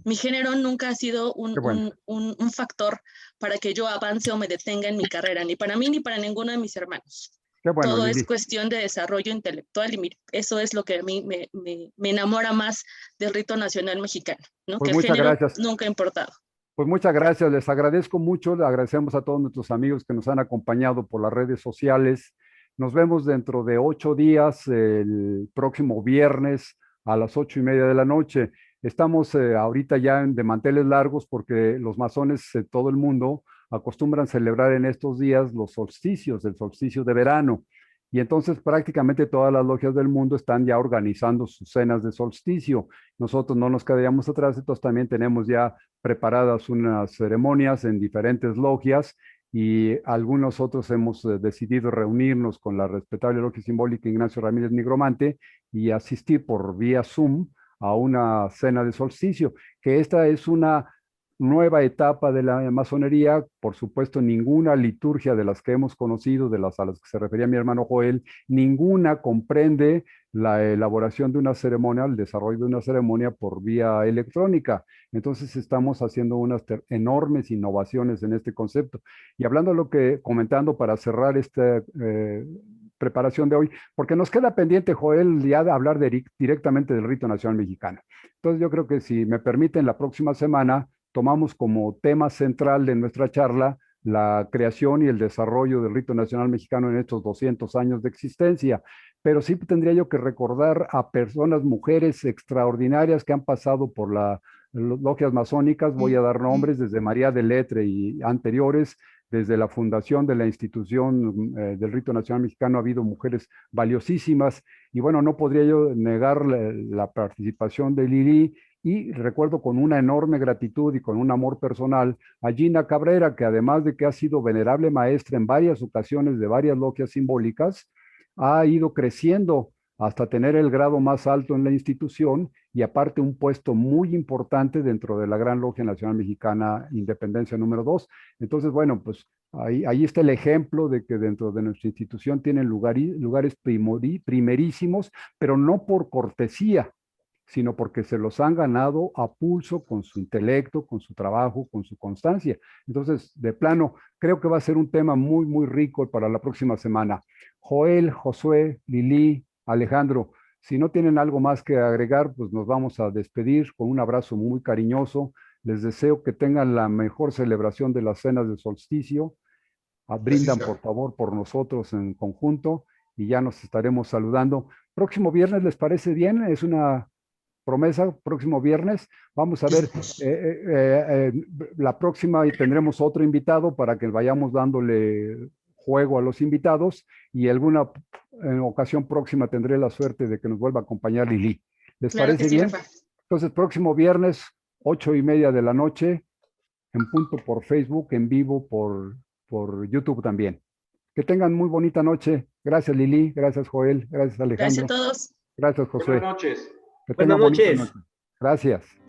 Mi género nunca ha sido Bueno. un factor para que yo avance o me detenga en mi carrera, ni para mí ni para ninguno de mis hermanos. Qué bueno, Todo Lili. es cuestión de desarrollo intelectual y eso es lo que a mí me enamora más del rito nacional mexicano, ¿no? Pues Que el muchas género gracias. nunca ha importado. Pues muchas gracias, les agradezco mucho, le agradecemos a todos nuestros amigos que nos han acompañado por las redes sociales. Nos vemos dentro de 8 días, el próximo viernes a las 8:30 de la noche. Estamos ahorita ya de manteles largos porque los masones de todo el mundo acostumbran celebrar en estos días los solsticios, el solsticio de verano. Y entonces prácticamente todas las logias del mundo están ya organizando sus cenas de solsticio. Nosotros no nos quedaríamos atrás, entonces también tenemos ya preparadas unas ceremonias en diferentes logias y algunos otros hemos decidido reunirnos con la respetable logia simbólica Ignacio Ramírez Nigromante y asistir por vía Zoom a una cena de solsticio, que esta es una nueva etapa de la masonería, por supuesto ninguna liturgia de las que hemos conocido, de las a las que se refería mi hermano Joel, ninguna comprende la elaboración de una ceremonia, el desarrollo de una ceremonia por vía electrónica. Entonces estamos haciendo unas enormes innovaciones en este concepto. Y hablando de lo que, comentando para cerrar esta preparación de hoy, porque nos queda pendiente, Joel, ya de hablar directamente del rito nacional mexicano. Entonces yo creo que si me permiten, la próxima semana tomamos como tema central de nuestra charla la creación y el desarrollo del rito nacional mexicano en estos 200 años de existencia. Pero sí tendría yo que recordar a personas, mujeres extraordinarias que han pasado por las logias masónicas. Voy a dar nombres desde María de Letre y anteriores. Desde la fundación de la institución del rito nacional mexicano ha habido mujeres valiosísimas. Y bueno, no podría yo negar la participación de Lili. Y recuerdo con una enorme gratitud y con un amor personal a Gina Cabrera, que además de que ha sido venerable maestra en varias ocasiones de varias logias simbólicas, ha ido creciendo hasta tener el grado más alto en la institución y aparte un puesto muy importante dentro de la Gran Logia Nacional Mexicana Independencia número 2. Entonces, bueno, pues ahí está el ejemplo de que dentro de nuestra institución tienen lugares primerísimos, pero no por cortesía, sino porque se los han ganado a pulso con su intelecto, con su trabajo, con su constancia. Entonces, de plano, creo que va a ser un tema muy, muy rico para la próxima semana. Joel, Josué, Lili, Alejandro, si no tienen algo más que agregar, pues nos vamos a despedir con un abrazo muy cariñoso. Les deseo que tengan la mejor celebración de las cenas de solsticio. Brindan, por favor, por nosotros en conjunto y ya nos estaremos saludando. Próximo viernes, ¿les parece bien? Es una promesa, próximo viernes. Vamos a ver, la próxima y tendremos otro invitado para que vayamos dándole juego a los invitados y alguna ocasión próxima tendré la suerte de que nos vuelva a acompañar Lili. ¿Les Claro parece que sí, bien? Rafa. Entonces, próximo viernes, 8:30 de la noche, en punto por Facebook, en vivo por YouTube también. Que tengan muy bonita noche. Gracias, Lili. Gracias, Joel. Gracias, Gracias Alejandro. a todos. Gracias, Josué. Buenas noches. Que Buenas tengan bonita noches. noche. Gracias.